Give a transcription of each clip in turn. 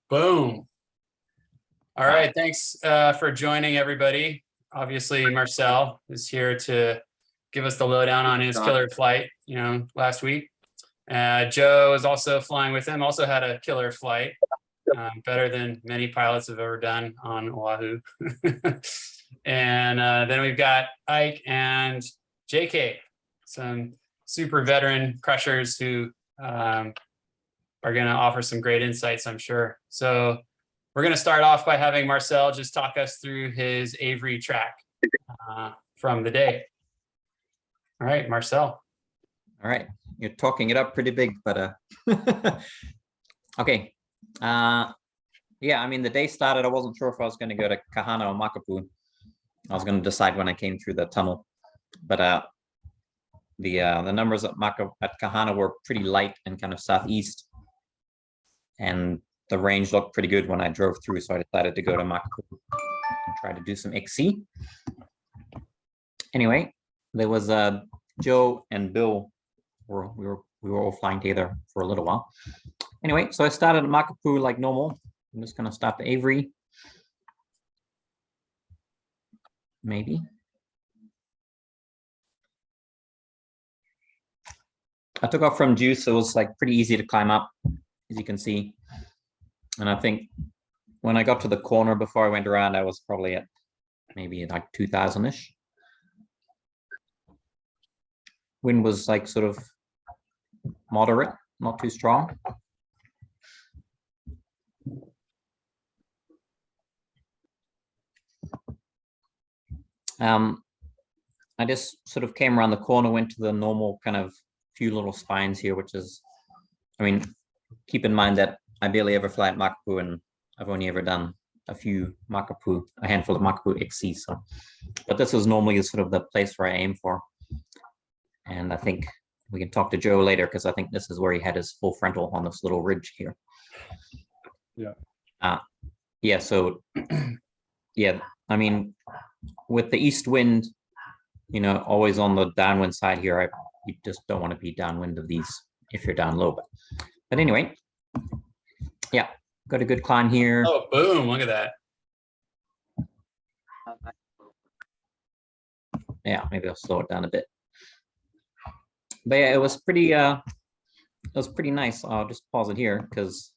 Boom. All right. Thanks for joining, everybody. Obviously, Marcel is here to give us the lowdown on his killer flight, last week. Joe is also flying with him, also had a killer flight, better than many pilots have ever done on Oahu. And then we've got Ike and JK, some super veteran crushers who are going to offer some great insights, I'm sure. So we're going to start off by having Marcel just talk us through his Avery track from the day. All right, Marcel. All right, you're talking it up pretty big, but okay. Yeah, I mean, the day started, I wasn't sure if I was going to go to Kahana or Makapu'u. I was going to decide when I came through the tunnel, but the numbers at Kahana were pretty light and kind of southeast, and the range looked pretty good when I drove through, so I decided to go to Makapu'u and try to do some XC. Anyway, there was Joe and Bill. We were all flying together for a little while. Anyway, so I started at Makapu'u like normal. I'm just going to start the Avery. Maybe. I took off from Juice. So it was like pretty easy to climb up, as you can see. And I think when I got to the corner before I went around, I was probably at maybe like 2000-ish. Wind was like sort of moderate, not too strong. I just sort of came around the corner, went to the normal kind of few little spines here, which is, I mean, keep in mind that I barely ever fly at Makapu'u, and I've only ever done a handful of Makapu'u XC. So, but this is normally sort of the place where I aim for. And I think we can talk to Joe later, because I think this is where he had his full frontal on this little ridge here. Yeah. Yeah. So, yeah, I mean, with the east wind, always on the downwind side here, you just don't want to be downwind of these if you're down low. But anyway, yeah, got a good climb here. Oh, boom, look at that. Yeah, maybe I'll slow it down a bit. But yeah, it was pretty nice. I'll just pause it here, because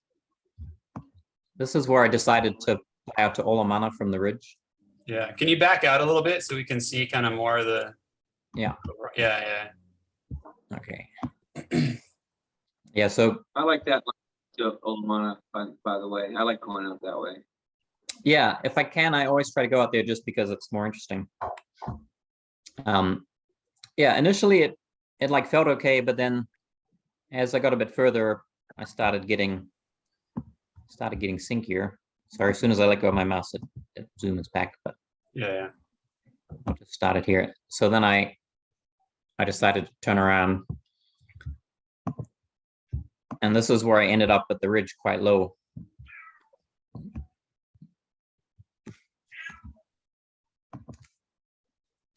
this is where I decided to fly out to Olamana from the ridge. Yeah, can you back out a little bit so we can see kind of more of the... Yeah. Yeah. Okay. Yeah, so I like that Olamana, by the way. I like going out that way. Yeah, if I can, I always try to go out there just because it's more interesting. Yeah, initially it like felt okay, but then as I got a bit further, I started getting sinkier. Sorry, as soon as I let go of my mouse, it zooms back. But yeah, I'll just start it here. So then I decided to turn around, and this is where I ended up at the ridge quite low.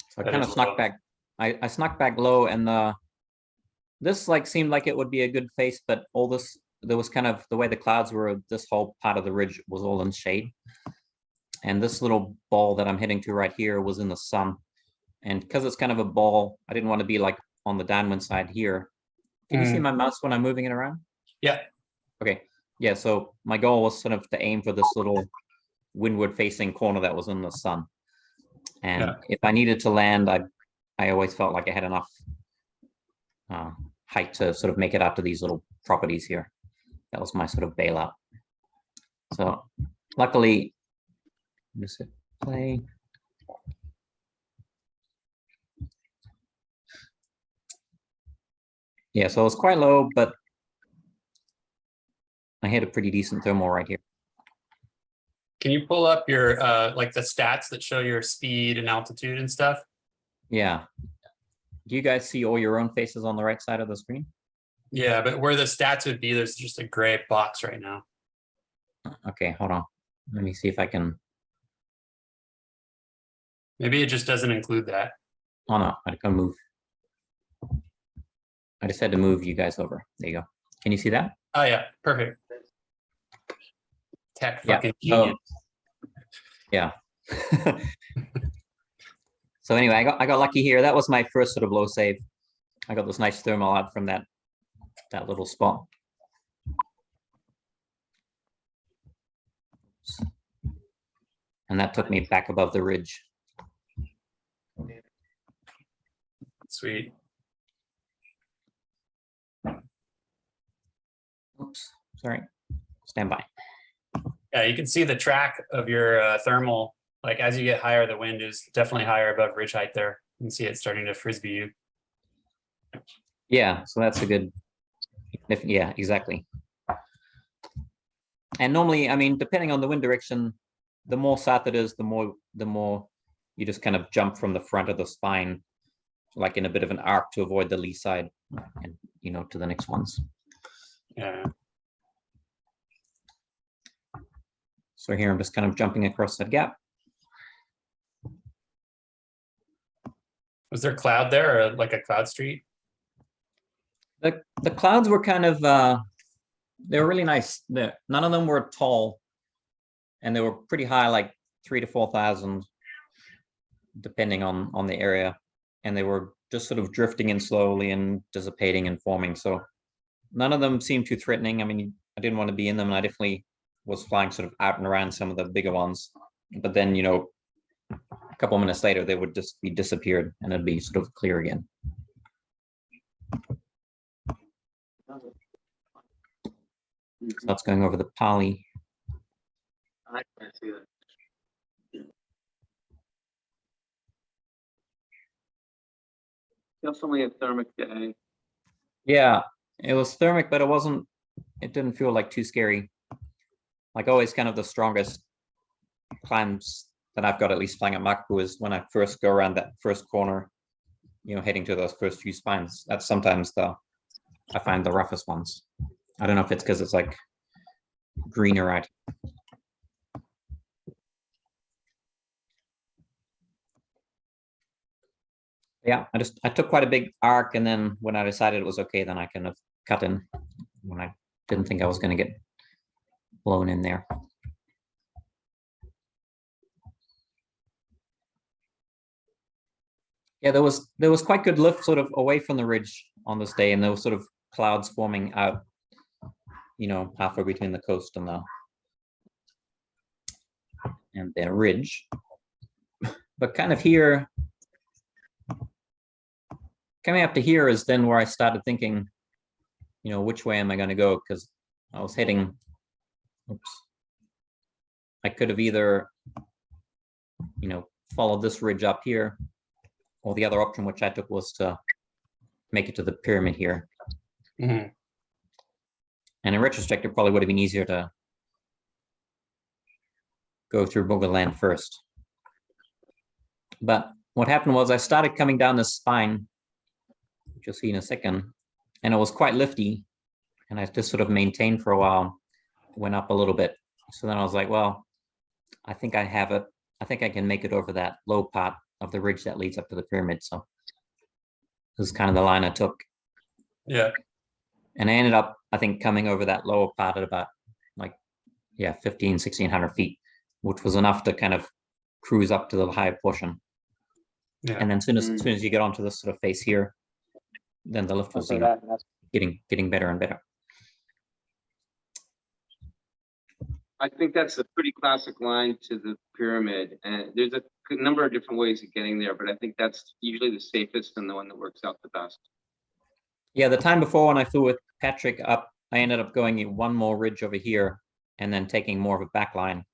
So I kind of snuck back. I snuck back low, and this like seemed like it would be a good face, but all this, there was kind of the way the clouds were, this whole part of the ridge was all in shade. And this little ball that I'm heading to right here was in the sun. And because it's kind of a ball, I didn't want to be like on the downwind side here. Can you see my mouse when I'm moving it around? Yeah. Okay. Yeah, so my goal was sort of to aim for this little windward facing corner that was in the sun. And if I needed to land, I always felt like I had enough height to sort of make it out to these little properties here. That was my sort of bailout. So luckily, just hit play. Yeah, so it was quite low, but I had a pretty decent thermal right here. Can you pull up your like the stats that show your speed and altitude and stuff? Yeah. Do you guys see all your own faces on the right side of the screen? Yeah, but where the stats would be, there's just a gray box right now. Okay, hold on. Let me see if I can. Maybe it just doesn't include that. Oh no, I can move. I just had to move you guys over. There you go. Can you see that? Oh yeah, perfect. Tech Yeah. fucking genius. Yeah. So anyway, I got lucky here. That was my first sort of low save. I got this nice thermal out from that little spot. And that took me back above the ridge. Sweet. Oops, sorry. Stand by. Yeah, you can see the track of your thermal. Like as you get higher, the wind is definitely higher above ridge height there. You can see it starting to frisbee you. Yeah, so that's a good, yeah, exactly. And normally, I mean, depending on the wind direction, the more south it is, the more you just kind of jump from the front of the spine, like in a bit of an arc to avoid the lee side and, you know, to the next ones. Yeah. So here I'm just kind of jumping across that gap. Was there cloud there or like a cloud street? The clouds were kind of, they were really nice. None of them were tall, and they were pretty high, like 3,000 to 4,000, depending on the area. And they were just sort of drifting in slowly and dissipating and forming. So none of them seemed too threatening. I mean, I didn't want to be in them, and I definitely was flying sort of out and around some of the bigger ones. But then, you know, a couple of minutes later, they would just be disappeared, and it'd be sort of clear again. So that's going over the poly. I can't see that. Definitely a thermic day. Yeah, it was thermic, but it didn't feel like too scary. Like always, kind of the strongest climbs that I've got, at least flying at Makapu'u, is when I first go around that first corner, you know, heading to those first few spines. That's sometimes I find the roughest ones. I don't know if it's because it's like greener out. Yeah, I took quite a big arc, and then when I decided it was okay, then I kind of cut in when I didn't think I was going to get blown in there. Yeah, there was quite good lift sort of away from the ridge on this day, and there was sort of clouds forming out, you know, halfway between the coast and the ridge. But kind of here, coming up to here is then where I started thinking, you know, which way am I going to go? Because I was heading, oops, I could have either, you know, followed this ridge up here, or the other option which I took was to make it to the pyramid here. Mm-hmm. And in retrospect, it probably would have been easier to go through Booga Land first. But what happened was I started coming down this spine, which you'll see in a second, and it was quite lifty. And I just sort of maintained for a while, went up a little bit. So then I was like, well, I think I have it. I think I can make it over that low part of the ridge that leads up to the pyramid. So this is kind of the line I took. Yeah. And I ended up, I think, coming over that lower part at about like, yeah, 1,600 feet, which was enough to kind of cruise up to the higher portion. Yeah. And then as soon as you get onto this sort of face here, then the lift was getting better and better. I think that's a pretty classic line to the pyramid, and there's a number of different ways of getting there, but I think that's usually the safest and the one that works out the best. Yeah, the time before when I flew with Patrick up, I ended up going one more ridge over here and then taking more of a back line.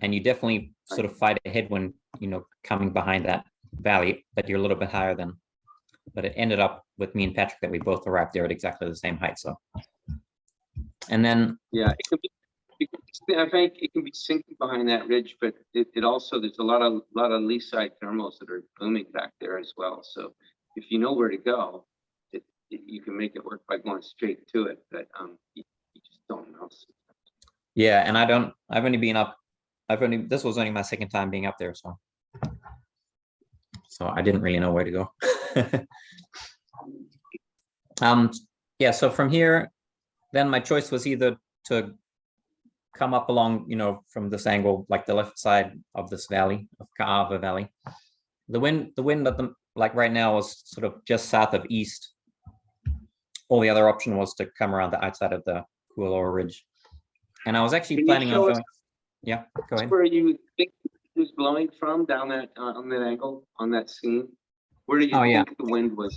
And you definitely sort of fight a headwind, you know, coming behind that valley, but you're a little bit higher than, but it ended up with me and Patrick that we both arrived there at exactly the same height. So, and then, yeah, I think it can be sinking behind that ridge, but it also, there's a lot of lee side thermals that are booming back there as well. So if you know where to go, you can make it work by going straight to it, but you just don't know. yeah, and this was only my second time being up there, so I didn't really know where to go. Yeah, so from here, then my choice was either to come up along, from this angle, like the left side of this valley, of Kahalu'u Valley. The wind at the, like right now is sort of just south of east. Only other option was to come around the outside of the Punalu'u Ridge. And I was actually Can you planning show on us going, yeah, go ahead. where you think it was blowing from down that, on that angle, on that scene? Where do you Oh, yeah. think the wind was?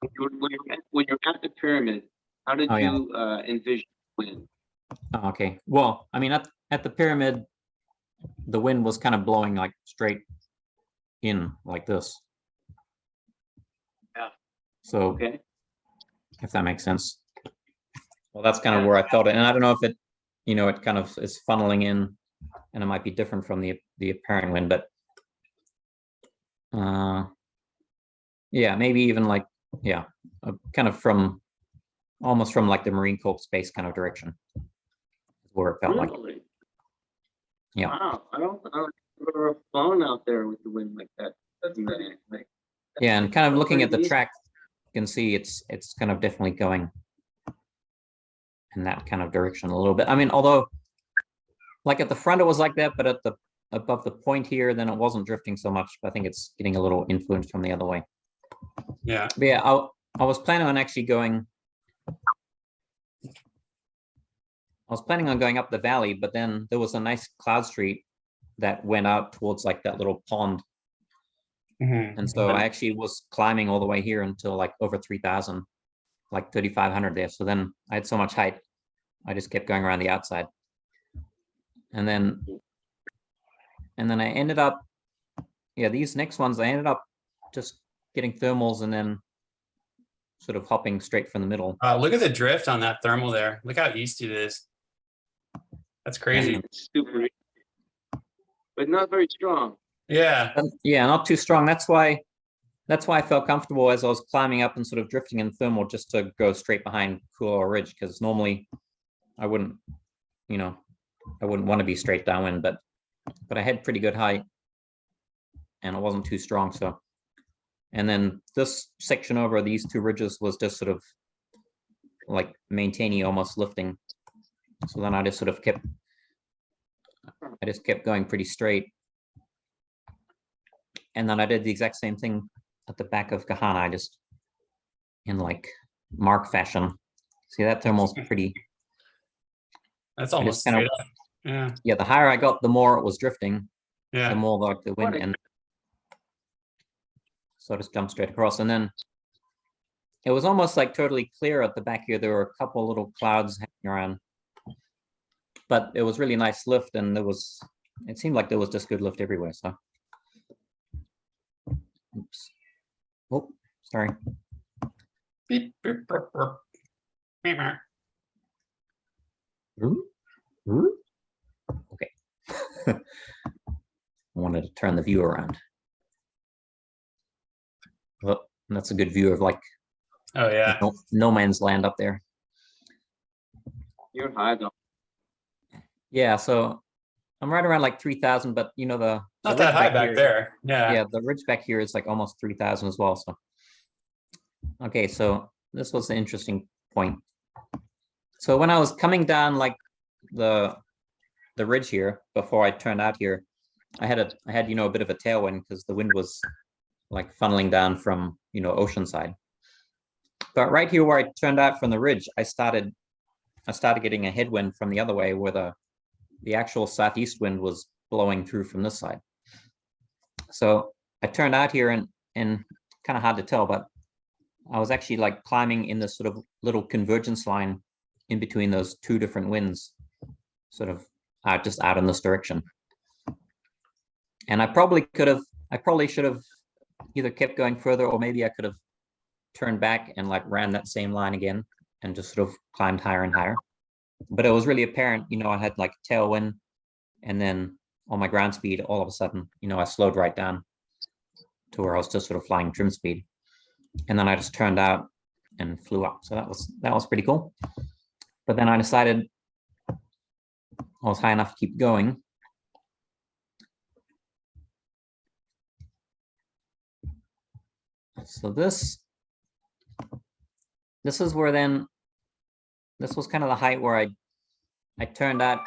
When you're at the pyramid, how did Oh, yeah. you envision wind? Oh, okay. Well, I mean, at the pyramid, the wind was kind of blowing like straight in like this. Yeah. So, Okay. if that makes sense. Well, that's kind of where I felt it. And I don't know if it, it kind of is funneling in and it might be different from the apparent wind, but yeah, maybe even like, yeah, kind of almost from like the Marine Corps space kind of direction where it felt like. Really? Yeah. Wow. I don't ever flown out there with the wind like that. Yeah, and kind of looking at the pretty track, you can see it's kind of definitely going in that kind of direction a little bit. I mean, although like at the front it was like that, but at the above the point here, then it wasn't drifting so much. But I think it's getting a little influence from the other way. Yeah. But yeah, I was planning on actually going. I was planning on going up the valley, but then there was a nice cloud street that went out towards like that little pond. Mhm. And so I actually was climbing all the way here until like over 3,000, like 3,500 there. So then I had so much height, I just kept going around the outside. And then I ended up, yeah, these next ones, I ended up just getting thermals and then sort of hopping straight from the middle. Look at the drift on that thermal there. Look how east it is. That's crazy. It's super, but not very strong. Yeah. Yeah, not too strong. That's why I felt comfortable as I was climbing up and sort of drifting in thermal just to go straight behind Punalu'u Ridge, because normally I wouldn't want to be straight downwind, but I had pretty good height and it wasn't too strong. So, and then this section over these two ridges was just sort of like maintaining, almost lifting. So then I just sort of kept going pretty straight. And then I did the exact same thing at the back of Kahana, I just in like mark fashion. See, that thermal's pretty. That's almost kind of, straight up. Yeah. Yeah, the higher I got, the more it was drifting. Yeah. The more like the wind, and so I just jumped straight across. And then it was almost like totally clear at the back here. There were a couple little clouds hanging around, but it was really nice lift, and it seemed like there was just good lift everywhere. So, oops. Oh, sorry. Beep, beep, burp, burp. Meow, meow. Okay. I wanted to turn the view around. Well, that's a good view of like Oh yeah. no man's land up there. You're high though. Yeah, so I'm right around like 3,000, but the Not ridge that high back here, there. Yeah. yeah, the ridge back here is like almost 3,000 as well. So, okay, so this was an interesting point. So when I was coming down like the ridge here before I turned out here, I had a bit of a tailwind because the wind was like funneling down from oceanside. But right here where I turned out from the ridge, I started getting a headwind from the other way, where the actual southeast wind was blowing through from this side. So I turned out here and kind of hard to tell, but I was actually like climbing in this sort of little convergence line in between those two different winds, sort of just out in this direction. And I probably should have either kept going further, or maybe I could have turned back and like ran that same line again and just sort of climbed higher and higher. But it was really apparent, I had like a tailwind, and then on my ground speed, all of a sudden, I slowed right down to where I was just sort of flying trim speed. And then I just turned out and flew up. So that was pretty cool. But then I decided I was high enough to keep going. So this is where then, this was kind of the height where I turned out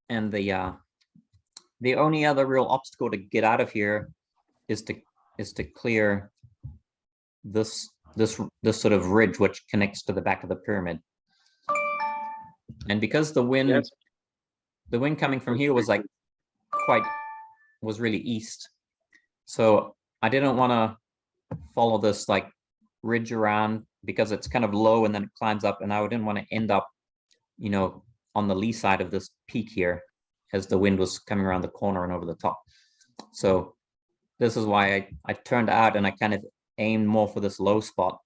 And the only other real obstacle to get out of here is to clear this sort of ridge which connects to the back of the pyramid. And because the wind coming from here was like was really east, so I didn't want to follow this like ridge around because it's kind of low and then it climbs up, and I didn't want to end up, you know, on the lee side of this peak here as the wind was coming around the corner and over the top. So this is why I turned out and I kind of aimed more for this low spot.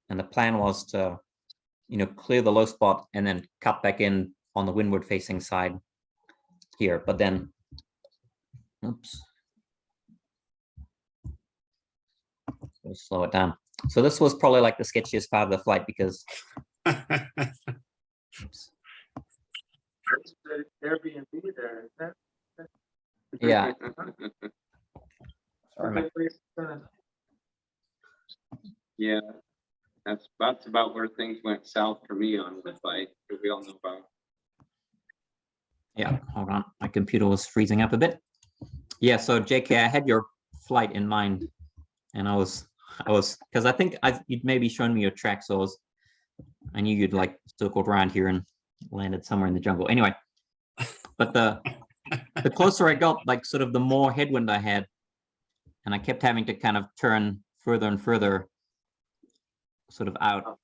And the plan was to, you know, clear the low spot and then cut back in on the windward facing side here. But then, oops. We'll slow it down. So this was probably like the sketchiest part of the flight because oops. Airbnb there, is that? Yeah. Yeah, that's about where things went south for me on the flight, that we all know about. Yeah, hold on. My computer was freezing up a bit. Yeah, so JK, I had your flight in mind, and I was because I think you'd maybe shown me your track, so I knew you'd like circled around here and landed somewhere in the jungle. Anyway, but the closer I got, like sort of the more headwind I had, and I kept having to kind of turn further and further sort of out,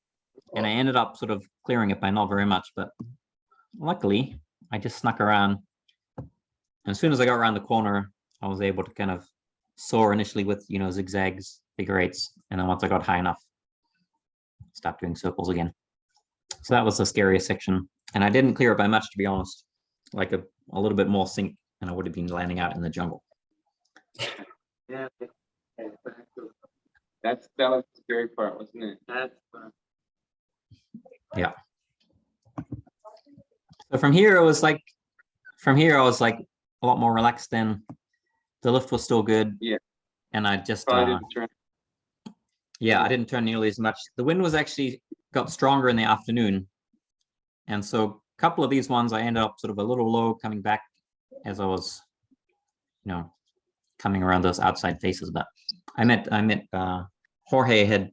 and I ended up sort of clearing it by not very much, but luckily I just snuck around. And as soon as I got around the corner, I was able to kind of soar initially with, you know, zigzags, figure eights, and then once I got high enough, stop doing circles again. So that was the scariest section, and I didn't clear it by much, to be honest. Like a little bit more sink, and I would have been landing out in the jungle. Yeah, that was the scary part, wasn't it? That's fun. Yeah. So from here, I was like a lot more relaxed. Then the lift was still good. Yeah. And I just yeah, I didn't turn nearly as much. The wind was actually got stronger in the afternoon, and so a couple of these ones I ended up sort of a little low coming back as I was, you know, coming around those outside faces. But I met Jorge had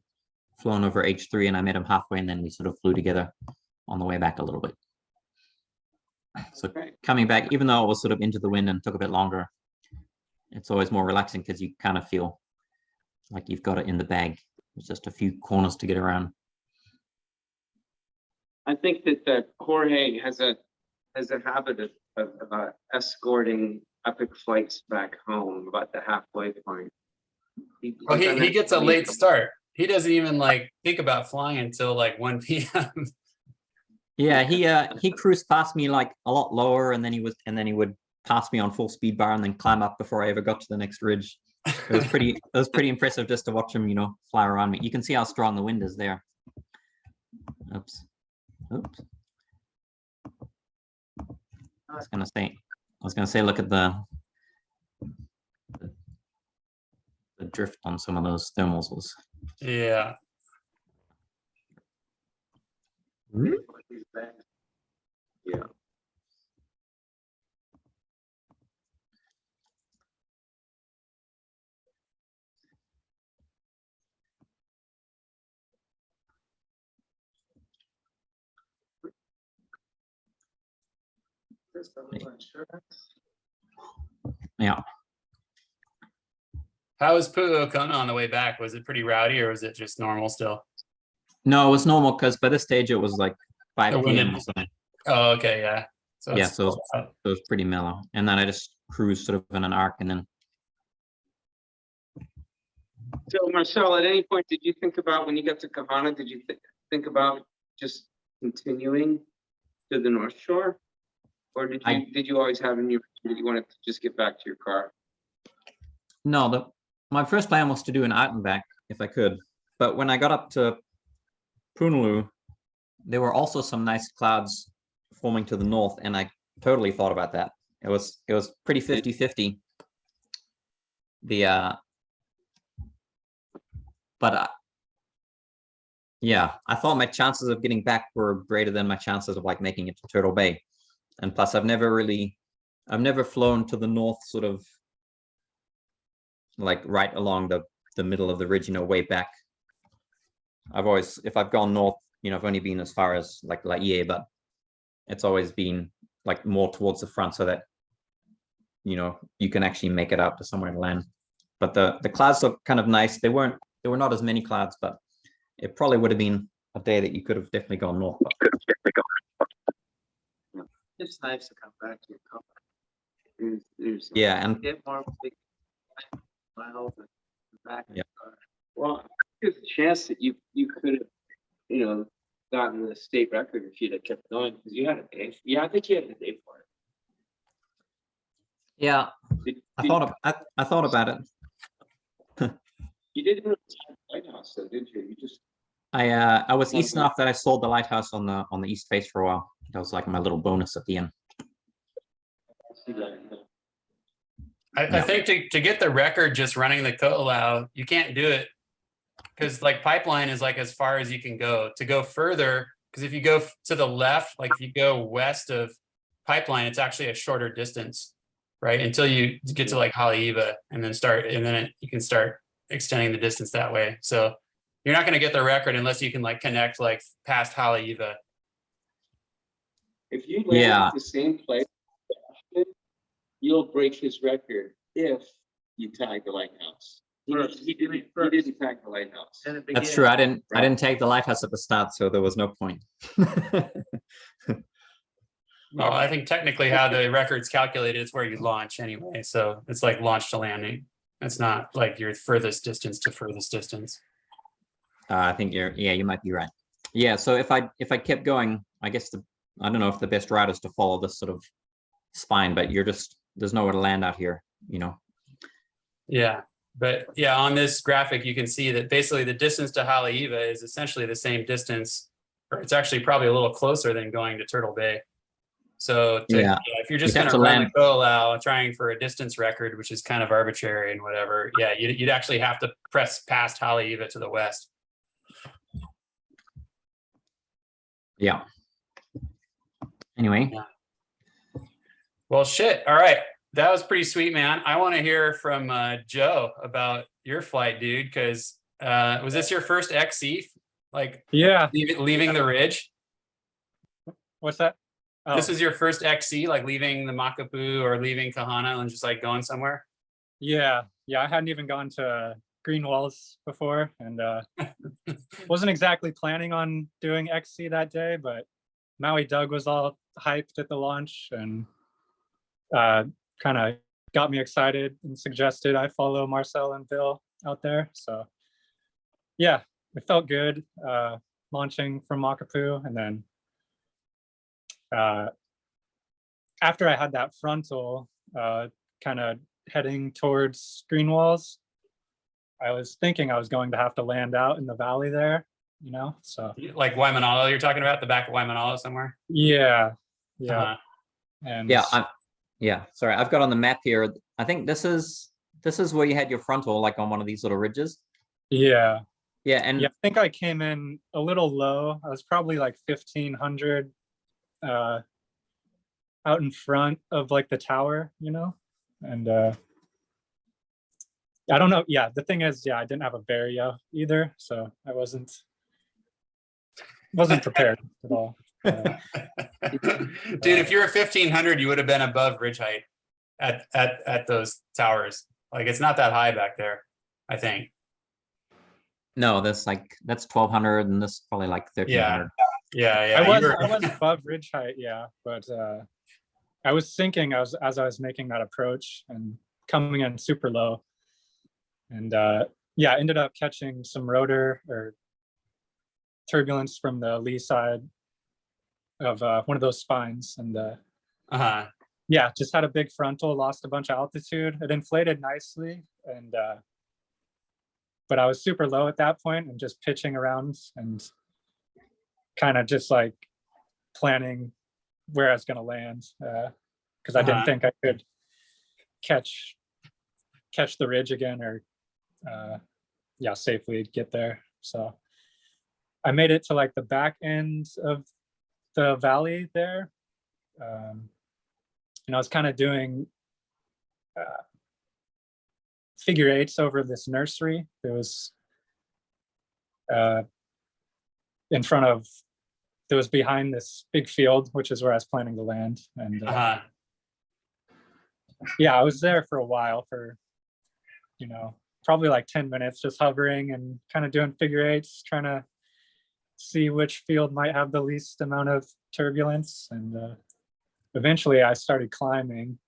flown over H3, and I met him halfway, and then we sort of flew together on the way back a little bit. So coming back, even though it was sort of into the wind and took a bit longer, it's always more relaxing because you kind of feel like you've got it in the bag. There's just a few corners to get around. I think that Jorge has a habit of escorting epic flights back home about the halfway point. Well, he gets a late start. He doesn't even like think about flying until like 1 p.m. Yeah, he cruised past me like a lot lower, and then he would pass me on full speed bar and then climb up before I ever got to the next ridge. It was pretty impressive just to watch him, you know, fly around me. You can see how strong the wind is there. Oops. I was gonna say, look at the drift on some of those thermals was. Yeah. Yeah. Yeah. How was Pu'u on the way back? Was it pretty rowdy, or was it just normal still? No, it was normal because by this stage it was like 5 p.m. So, oh, okay, yeah. So yeah, so it was pretty mellow. And then I just cruised sort of in an arc, and then. So Marcel, at any point did you think about, when you got to Kahana, did you think about just continuing to the North Shore? Or did you always have in your, you wanted to just get back to your car? No, my first plan was to do an out and back if I could. But when I got up to Punalu'u, there were also some nice clouds forming to the north, and I totally thought about that. It was pretty 50-50. Yeah, I thought my chances of getting back were greater than my chances of like making it to Turtle Bay. And plus I've never flown to the north, sort of like right along the middle of the ridge, you know, way back. I've always, if I've gone north, you know, I've only been as far as like yeah, but it's always been like more towards the front so that, you know, you can actually make it out to somewhere to land. But the clouds look kind of nice. There were not as many clouds, but it probably would have been a day that you could have definitely gone north. It's nice to come back to your company. There's Yeah, and get more big miles and back. Yeah. Well, there's a chance that you could have, you know, gotten the state record if you'd have kept going because you had a day. Yeah, I think you had a day for it. yeah, I thought about it. You didn't have a lighthouse, though, did you? You just I was east enough that I sold the lighthouse on the east face for a while. That was like my little bonus at the end. I think to get the record just running the Kahalu'u, you can't do it because like pipeline is like as far as you can go. To go further, because if you go to the left, like if you go west of pipeline, it's actually a shorter distance, right? Until you get to like Haleiwa and then you can start extending the distance that way. So you're not going to get the record unless you can like connect like past Haleiwa. if you land Yeah. at the same place, you'll break his record if you tag the lighthouse. He didn't tag the lighthouse. That's true. I didn't take the lighthouse at the start, so there was no point. Well, I think technically how the record's calculated is where you launch anyway. So it's like launch to landing. It's not like your furthest distance to furthest distance. I think you might be right. Yeah, so if I kept going, I guess I don't know if the best route is to follow this sort of spine, but there's nowhere to land out here, you know. Yeah, but yeah, on this graphic, you can see that basically the distance to Haleiwa is essentially the same distance, or it's actually probably a little closer than going to Turtle Bay. So if you're just You'd going have to to run land- the Kahalu'u trying for a distance record, which is kind of arbitrary and whatever, yeah, you'd actually have to press past Haleiwa to the west. Yeah. Anyway. Yeah. Well, shit. All right. That was pretty sweet, man. I want to hear from Joe about your flight, dude, because was this your first XC? Like, Yeah. leaving the ridge? What's that? Oh, This is your first XC, like leaving the Makapu'u or leaving Kahana and just like going somewhere? yeah. I hadn't even gone to Green Walls before, and wasn't exactly planning on doing XC that day, but Maui Doug was all hyped at the launch and kind of got me excited and suggested I follow Marcel and Bill out there. So yeah, it felt good launching from Makapu'u, and then after I had that frontal kind of heading towards Green Walls, I was thinking I was going to have to land out in the valley there, you know, so. Like Waimanalo, you're talking about the back of Waimanalo somewhere? Yeah. Uh-huh. And Sorry, I've got on the map here. I think this is where you had your frontal, like on one of these little ridges. yeah, And I think I came in a little low. I was probably like 1,500 out in front of like the tower, you know, and I don't know. Yeah, the thing is, I didn't have a vario either, so I wasn't prepared at all. Dude, if you're 1,500, you would have been above ridge height at those towers. Like it's not that high back there, I think. no, that's 1,200, and this is probably like 1,300. Yeah. I was above ridge height, but I was thinking as I was making that approach and coming in super low, and ended up catching some rotor or turbulence from the lee side of one of those spines, and just had a big frontal, lost a bunch of altitude. It inflated nicely, and but I was super low at that point and just pitching around and kind of just like planning where I was going to land, because I didn't think I could catch the ridge again or safely get there. So I made it to like the back end of the valley there, and I was kind of doing figure eights over this nursery. It was in front of, it was behind this big field, which is where I was planning to land. And yeah, I was there for a while, for, you know, probably like 10 minutes, just hovering and kind of doing figure eights, trying to see which field might have the least amount of turbulence. And eventually I started climbing.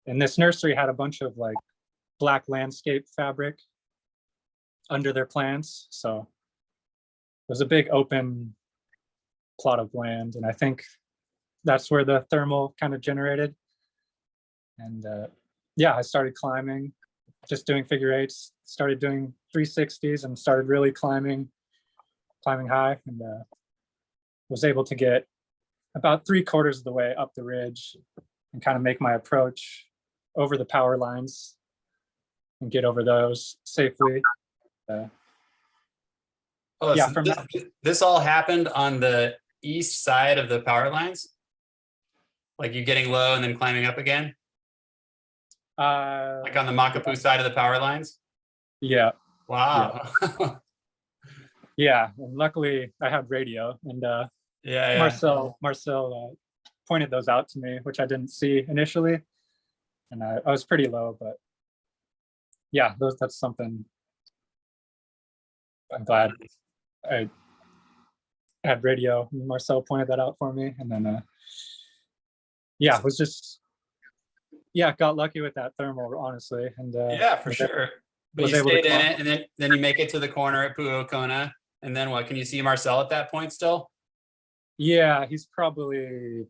And this nursery had a bunch of like black landscape fabric under their plants. So it was a big open plot of land. And I think that's where the thermal kind of generated. And yeah, I started climbing, just doing figure eights, started doing 360s and started really climbing high, and was able to get about 3/4 of the way up the ridge and kind of make my approach over the power lines and get over those safely. Oh, yeah, so from this all happened on the east side of the power lines? Like you getting low and then climbing up again? Like on the Makapu'u side of the power lines? Yeah. Wow. Yeah, and luckily I had radio, and Yeah. Marcel pointed those out to me, which I didn't see initially, and I was pretty low, but yeah, that's something I'm glad I had radio. Marcel pointed that out for me, and then yeah, it was just, yeah, got lucky with that thermal, honestly, and Yeah, for sure. But was you able to stayed in climb. it, and then you make it to the corner at Pu'okona, and then what? Can you see Marcel at that point still? Yeah, he's probably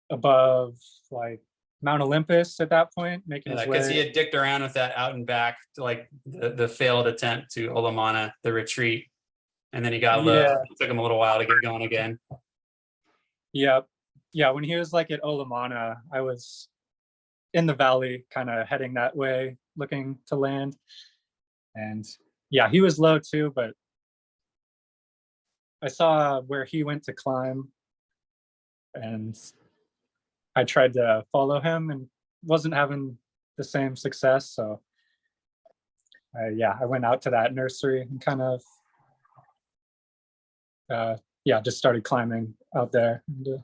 above like Mount Olympus at that point, making Yeah, his because way. he had dicked around with that out and back to like the failed attempt to Olamana, the retreat, and then he got low. Yeah. It took him a little while to get going again. Yeah, yeah. When he was like at Olamana, I was in the valley, kind of heading that way, looking to land. And yeah, he was low too, but I saw where he went to climb, and I tried to follow him and wasn't having the same success. So yeah, I went out to that nursery and kind of yeah, just started climbing out there. And,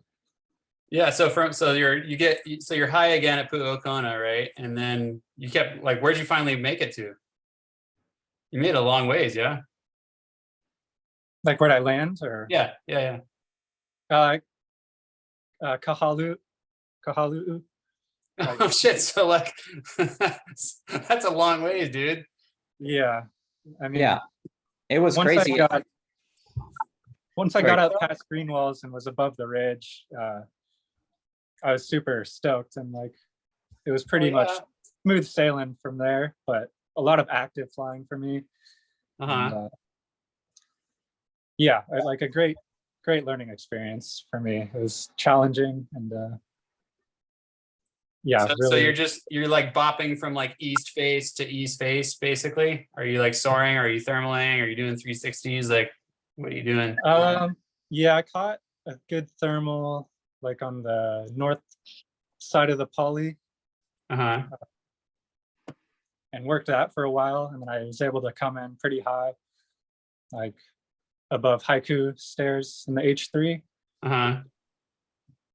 Yeah, so you're high again at Pu'okona, right? And then you kept like, where'd you finally make it to? You made a long ways, yeah. like where'd I land, or Yeah. Kahalu'u. Oh shit! So like, that's a long ways, dude. Yeah, I mean, Yeah, it was once crazy. once I got out past Greenwells and was above the ridge, I was super stoked, and like it was pretty much smooth sailing from there, but a lot of active flying for me. And, yeah, like a great learning experience for me. It was challenging, and yeah, So, really. so you're like bopping from like east face to east face, basically. Are you like soaring? Are you thermaling? Are you doing 360s? Like, what are you doing? Yeah, I caught a good thermal like on the north side of the poly, and worked that for a while, and then I was able to come in pretty high, like above Haiku stairs in the H3.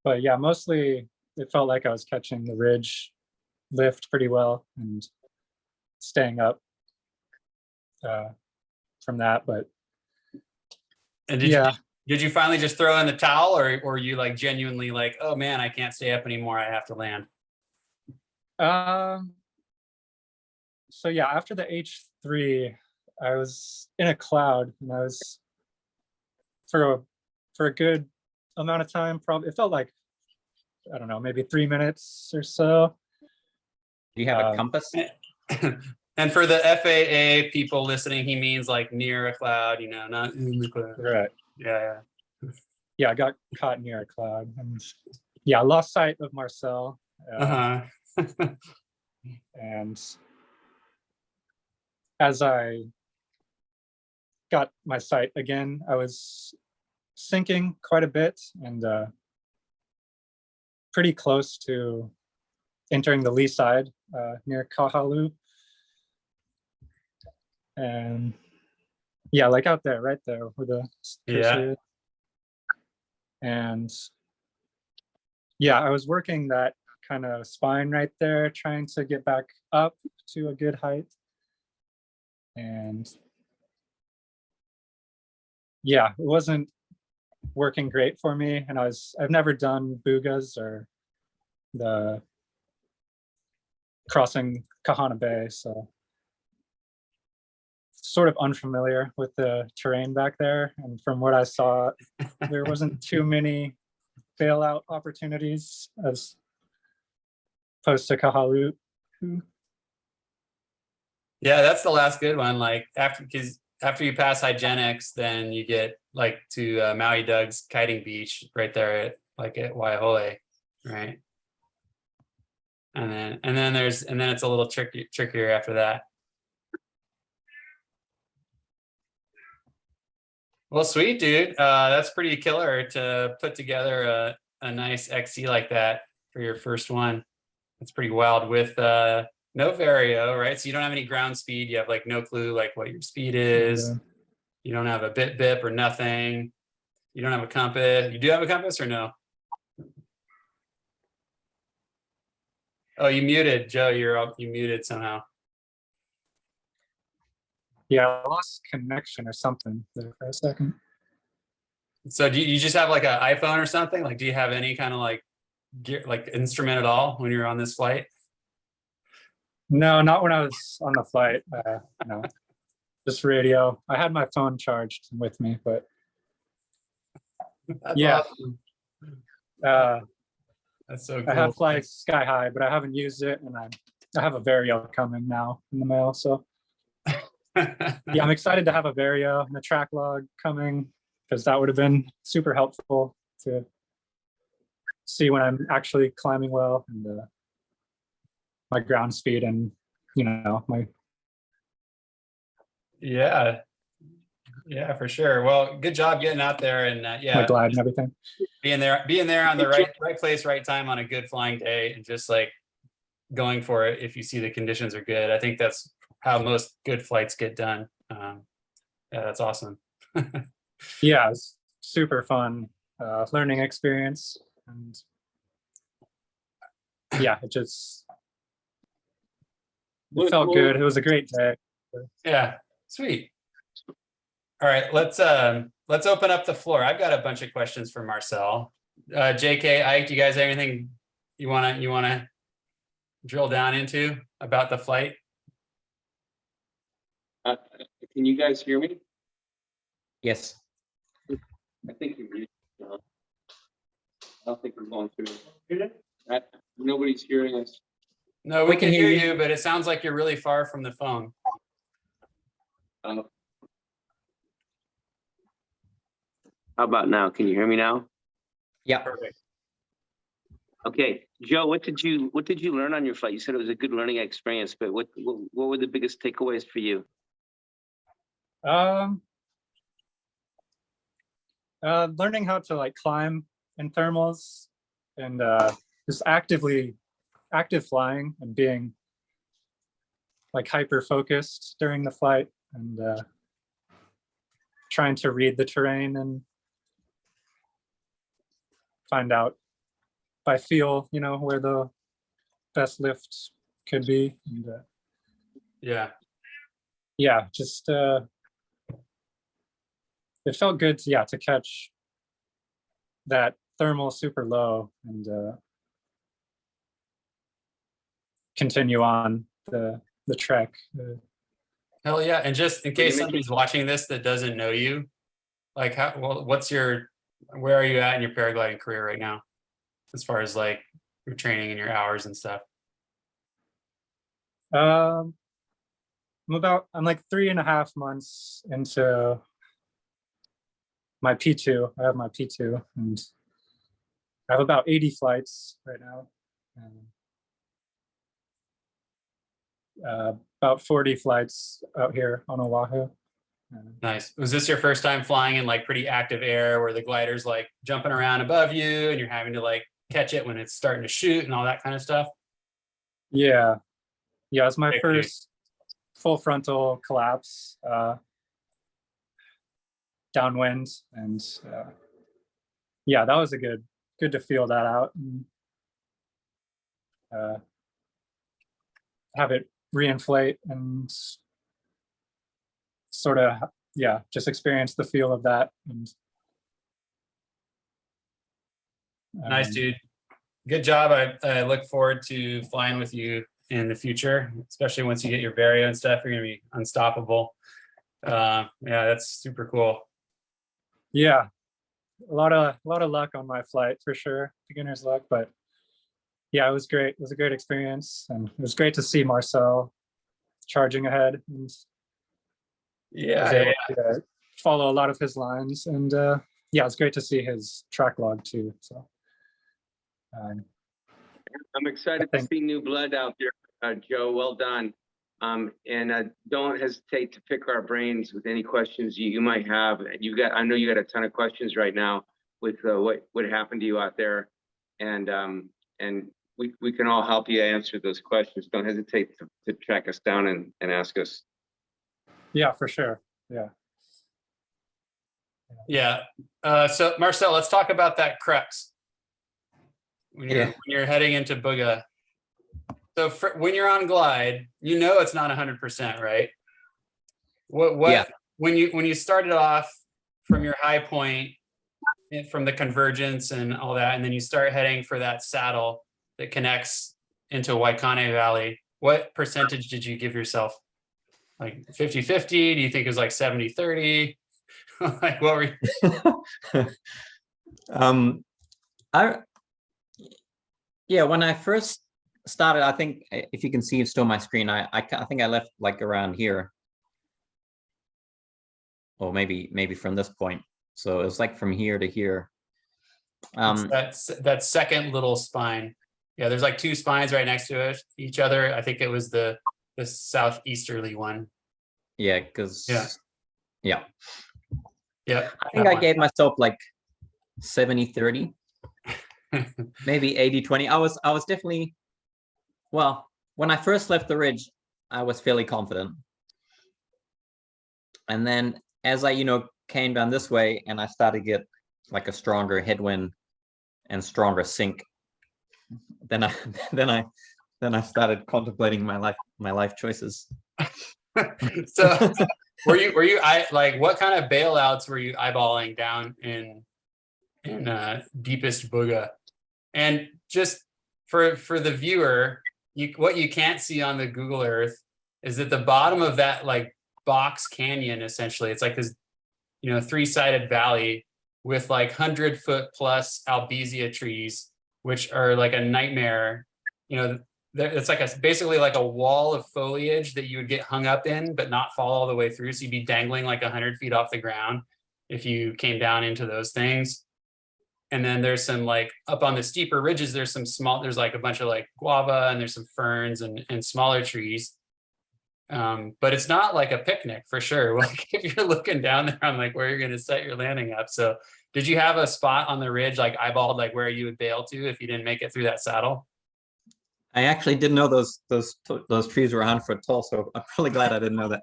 But yeah, mostly it felt like I was catching the ridge lift pretty well and staying up from that. But And yeah, did you finally just throw in the towel, or were you like genuinely like, oh man, I can't stay up anymore, I have to land? so yeah, after the H3, I was in a cloud, and I was for a good amount of time. Probably it felt like, I don't know, maybe 3 minutes or so. Do you have a compass? And for the FAA people listening, he means like near a cloud, not in the cloud. Right. Yeah. Yeah, I got caught near a cloud, and yeah, I lost sight of Marcel. And as I got my sight again, I was sinking quite a bit, and pretty close to entering the lee side near Kahalu'u. And yeah, like out there, right there where the cursor is. And yeah, I was working that kind of spine right there, trying to get back up to a good height. And yeah, it wasn't working great for me. And I've never done boogas or the crossing Kahana Bay, so sort of unfamiliar with the terrain back there. And from what I saw, there wasn't too many bailout opportunities as opposed to Kahalu'u. Yeah, that's the last good one. Like after you pass hygienics, then you get like to Maui Doug's kiting beach right there at Waihole, right? And then it's a little trickier after that. Well, sweet, dude. That's pretty killer to put together a nice XC like that for your first one. That's pretty wild with no vario, right? So you don't have any ground speed. You have like no clue like what your speed is. Yeah. You don't have a bip or nothing. You don't have a compass. You do have a compass or no? Oh, you muted, Joe. You muted somehow. Yeah, I lost connection or something there for a second. So do you just have like an iPhone or something? Like, do you have any kind of like gear, like instrument at all when you're on this flight? No, not when I was on the flight. No, just radio. I had my phone charged with me, but That's yeah. awesome. That's so cool. I have fly sky high, but I haven't used it, and I have a vario coming now in the mail. So yeah, I'm excited to have a vario and a track log coming, because that would have been super helpful to see when I'm actually climbing well, and my ground speed, and my Yeah, for sure. Well, good job getting out there and my glide and everything. being there on the right place, right time on a good flying day, and just like going for it if you see the conditions are good. I think that's how most good flights get done. Yeah, that's awesome. Yeah, it's super fun learning experience, and yeah, it felt good. It was a great day. Yeah, sweet. All right, let's open up the floor. I've got a bunch of questions for Marcel. JK, Ike, do you guys have anything you wanna drill down into about the flight? Can you guys hear me? Yes. I think you're muted. I don't think we're going through it. Nobody's hearing us. No, we can hear you, but it sounds like you're really far from the phone. How about now? Can you hear me now? Yeah. Perfect. Okay, Joe, what did you learn on your flight? You said it was a good learning experience, but what were the biggest takeaways for you? Learning how to like climb in thermals, and just active flying, and being like hyper focused during the flight, and trying to read the terrain and find out by feel, where the best lift could be. And yeah, just it felt good to catch that thermal super low and continue on the trek. Hell yeah. And just in case somebody's watching this that doesn't know you, like where are you at in your paragliding career right now? As far as like your training and your hours and stuff. I'm like 3.5 months into my P2. I have my P2, and I have about 80 flights right now. About 40 flights out here on Oahu. Nice. Was this your first time flying in like pretty active air where the glider's like jumping around above you and you're having to like catch it when it's starting to shoot and all that kind of stuff? Yeah. Yeah, it's my Okay. first full frontal collapse, downwind, and yeah, that was good to feel that out and have it reinflate and sort of, yeah, just experience the feel of that. And Nice, dude. Good job. I look forward to flying with you in the future, especially once you get your vario and stuff. You're gonna be unstoppable. Yeah, that's super cool. Yeah, a lot of luck on my flight for sure, beginner's luck, but yeah, it was great. It was a great experience, and it was great to see Marcel charging ahead, and I was able to follow a lot of his lines, and yeah, it's great to see his track log too. So I'm excited to see new blood out there, Joe. Well done. And don't hesitate to pick our brains with any questions you might have. I know you got a ton of questions right now with what happened to you out there, and we can all help you answer those questions. Don't hesitate to track us down and ask us. yeah, for sure. Yeah. Yeah. So Marcel, let's talk about that crux. When you're heading into Booga. So when you're on glide, you know it's not 100%, right? When you started off from your high point, from the convergence and all that, and then you start heading for that saddle that connects into Waikane Valley, what percentage did you give yourself? Like 50-50? Do you think it was like 70-30? Like what were you? When I first started, I think if you can see still my screen, I think I left like around here, or maybe from this point. So it was like from here to here. That second little spine. Yeah, there's like two spines right next to each other. I think it was the southeasterly one. Yeah, because yeah. I think I gave myself like 70-30, maybe 80-20. I was definitely, well, when I first left the ridge, I was fairly confident. And then as I, came down this way and I started to get like a stronger headwind and stronger sink, then I started contemplating my life choices. So were you what kind of bailouts were you eyeballing down in deepest Booga? And just for the viewer, what you can't see on the Google Earth is that the bottom of that like box canyon, essentially, it's like this, three-sided valley with like 100-foot plus albizia trees, which are like a nightmare. It's like basically like a wall of foliage that you would get hung up in, but not fall all the way through. So you'd be dangling like 100 feet off the ground if you came down into those things. And then there's some like up on the steeper ridges, there's like a bunch of like guava and there's some ferns and smaller trees. But it's not like a picnic for sure. Like if you're looking down there on like where you're going to set your landing up. So did you have a spot on the ridge, like eyeballed, like where you would bail to if you didn't make it through that saddle? I actually didn't know those trees were 100 foot tall, so I'm really glad I didn't know that.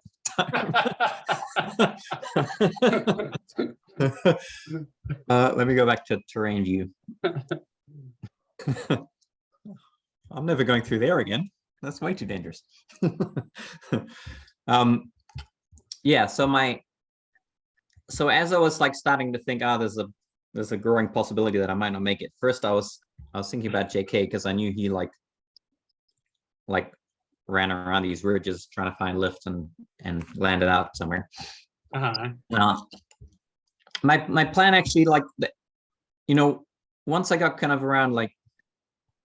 Let me go back to terrain view. I'm never going through there again. That's way too dangerous. Yeah. So as I was like starting to think, there's a growing possibility that I might not make it. First, I was thinking about JK because I knew he like ran around these ridges trying to find lift and landed out somewhere. My plan actually, like, once I got kind of around, like,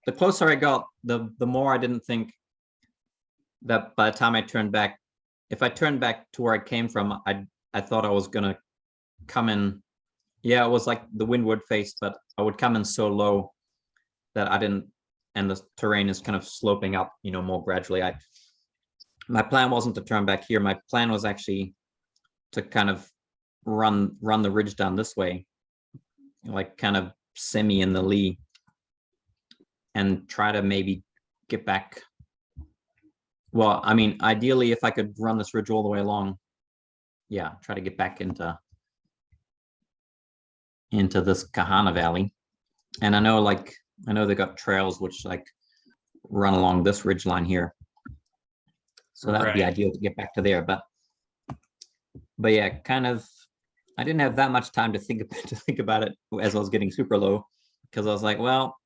the closer I got, the more I didn't think that by the time I turned back, if I turned back to where I came from, I thought I was gonna come in. Yeah, it was like the wind would face, but I would come in so low that I didn't, and the terrain is kind of sloping up, more gradually. My plan wasn't to turn back here. My plan was actually to kind of run the ridge down this way, like kind of semi in the lee, and try to maybe get back. Well, I mean, ideally, if I could run this ridge all the way along, yeah, try to get back into this Kahana Valley. And I know they got trails which like run along this ridge line here. So that would be Right. ideal to get back to there. But yeah, kind of, I didn't have that much time to think about it as I was getting super low, because I was like, well,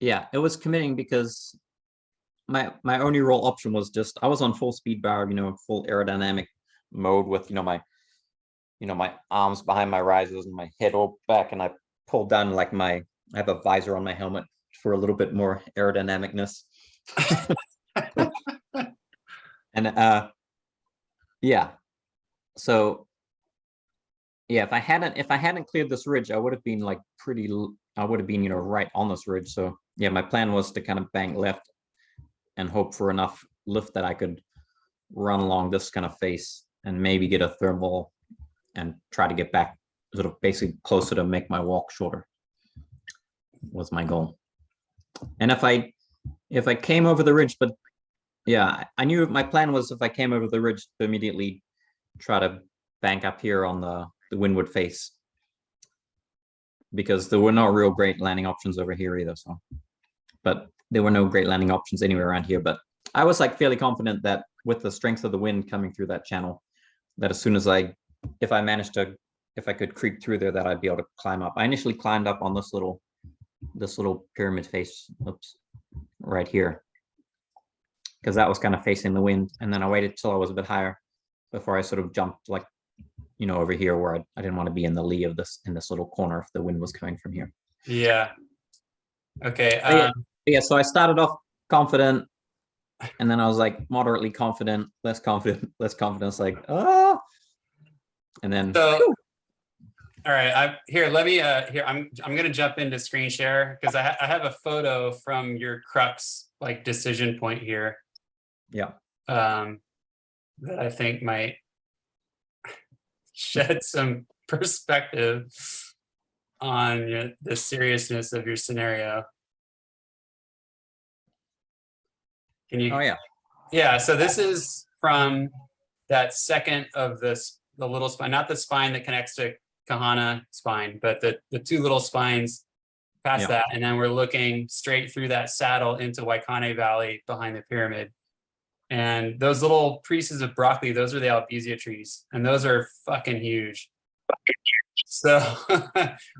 yeah, it was committing because my only roll option was just, I was on full speed bar, full aerodynamic mode with, my arms behind my risers and my head all back, and I pulled down like I have a visor on my helmet for a little bit more aerodynamicness. And yeah, so yeah, if I hadn't cleared this ridge, I would have been like I would have been right on this ridge. So yeah, my plan was to kind of bank left and hope for enough lift that I could run along this kind of face and maybe get a thermal and try to get back sort of basically closer to make my walk shorter was my goal. And if I came over the ridge, but yeah, I knew my plan was if I came over the ridge to immediately try to bank up here on the windward face, because there were no real great landing options over here either. So, but there were no great landing options anywhere around here. But I was like fairly confident that with the strength of the wind coming through that channel, that as soon as if I could creep through there, that I'd be able to climb up. I initially climbed up on this little pyramid face, right here, because that was kind of facing the wind. And then I waited till I was a bit higher before I sort of jumped like, over here where I didn't want to be in the lee of in this little corner if the wind was coming from here. Yeah. Okay. Yeah, so I started off confident, and then I was like moderately confident, less confident, it's like, and then So, all right, let me I'm gonna jump into screen share because I have a photo from your crux like decision point here. Yeah. That I think might shed some perspective on the seriousness of your scenario. Can you? Oh yeah. Yeah. So this is from that second of the little spine, not the spine that connects to Kahana spine, but the two little spines past that, and then we're looking straight through that saddle into Waikane Valley behind the pyramid. And those little pieces of broccoli, those are the albizia trees, and those are fucking huge. So,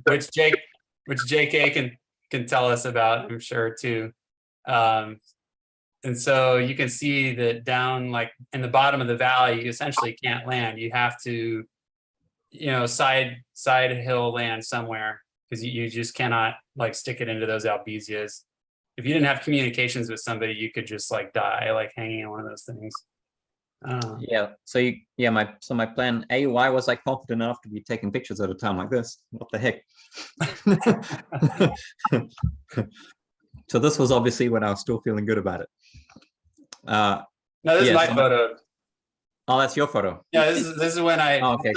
which JK can tell us about, I'm sure too. And so you can see that down like in the bottom of the valley, you essentially can't land. You have to, side hill land somewhere, because you just cannot like stick it into those albizas. If you didn't have communications with somebody, you could just like die like hanging on one of those things. Yeah. So my plan A, why was I confident enough to be taking pictures at a time like this? What the heck? So this was obviously when I was still feeling good about it. No, this is my photo. Oh, that's your photo. Yeah, this is when I. Oh, okay.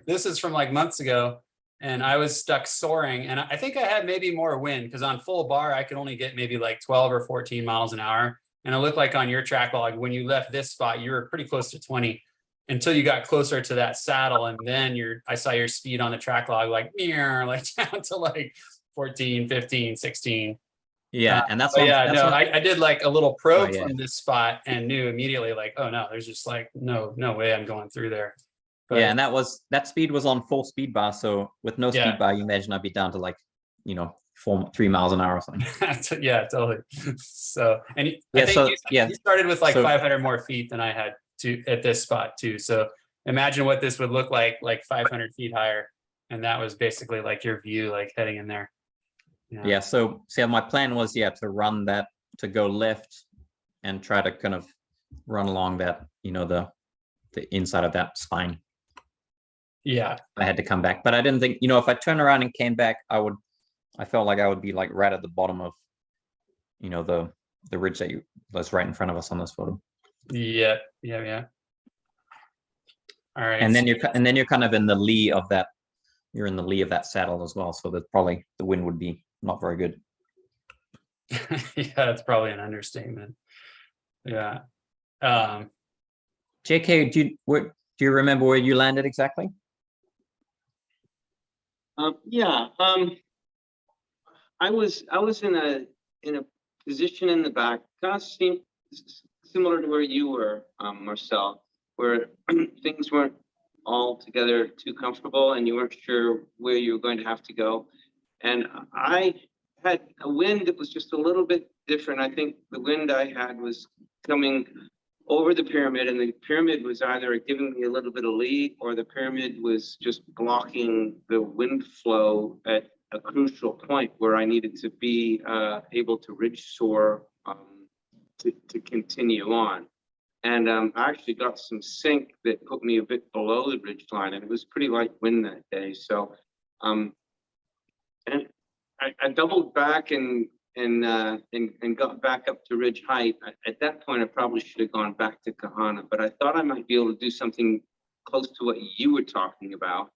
This is from like months ago, and I was stuck soaring, and I think I had maybe more wind because on full bar I could only get maybe like 12 or 14 miles an hour, and it looked like on your track log when you left this spot you were pretty close to 20 until you got closer to that saddle, and then I saw your speed on the track log like down to like 14, 15, 16. Yeah, and that's I did like a little probe from this spot and knew immediately like, oh no, there's just like no way I'm going through there. But, yeah, and that speed was on full speed bar. So with no speed bar, you imagine I'd be down to like 3 miles an hour or something. Yeah, totally. So and I think you started with like 500 more feet than I had at this spot too. So imagine what this would look like 500 feet higher, and that was basically like your view like heading in there. Yeah. So my plan was to run that, to go left and try to kind of run along that, the inside of that spine. Yeah. I had to come back, but I didn't think, if I turned around and came back, I felt like I would be like right at the bottom of, the ridge that's right in front of us on this photo. Yeah. All right. And then you're kind of in the lee of that. You're in the lee of that saddle as well, so that probably the wind would be not very good. Yeah, that's probably an understatement. Yeah. JK, do you remember where you landed exactly? Yeah. I was in a position in the back, kind of seemed similar to where you were, Marcel, where things weren't all together too comfortable and you weren't sure where you were going to have to go. And I had a wind that was just a little bit different. I think the wind I had was coming over the pyramid, and the pyramid was either giving me a little bit of lead, or the pyramid was just blocking the wind flow at a crucial point where I needed to be able to ridge soar to continue on. And I actually got some sink that put me a bit below the ridge line, and it was pretty light wind that day. So, and I doubled back and got back up to ridge height. At that point, I probably should have gone back to Kahana, but I thought I might be able to do something close to what you were talking about,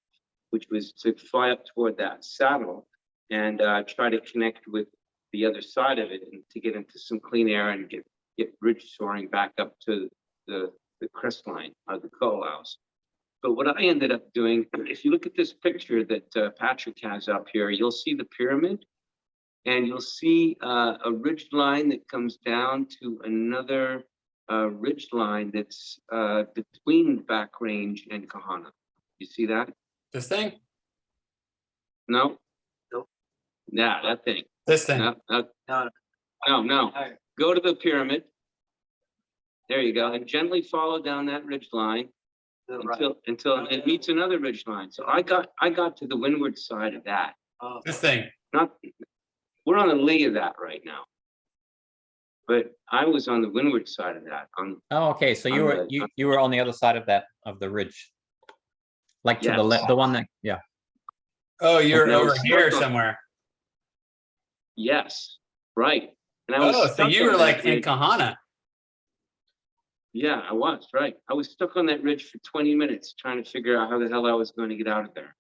which was to fly up toward that saddle and try to connect with the other side of it and to get into some clean air and get ridge soaring back up to the crest line of the Kahalu'u. But what I ended up doing, if you look at this picture that Patrick has up here, you'll see the pyramid, and you'll see a ridge line that comes down to another ridge line that's between the back range and Kahana. You see that? This thing? No? Nope. Yeah, that thing. This thing. No. Go to the pyramid. There you go. And gently follow down that ridge line until it meets another ridge line. So I got to the windward side of that. This thing. We're on the lee of that right now. But I was on the windward side of that. Oh, okay. So you were on the other side of the ridge, like to the left, the one that, yeah. Oh, you're No, over it's here not. somewhere. Yes, right. And I was Oh, so stuck you on were that like in ridge. Kahana. Yeah, I was, right. I was stuck on that ridge for 20 minutes trying to figure out how the hell I was going to get out of there.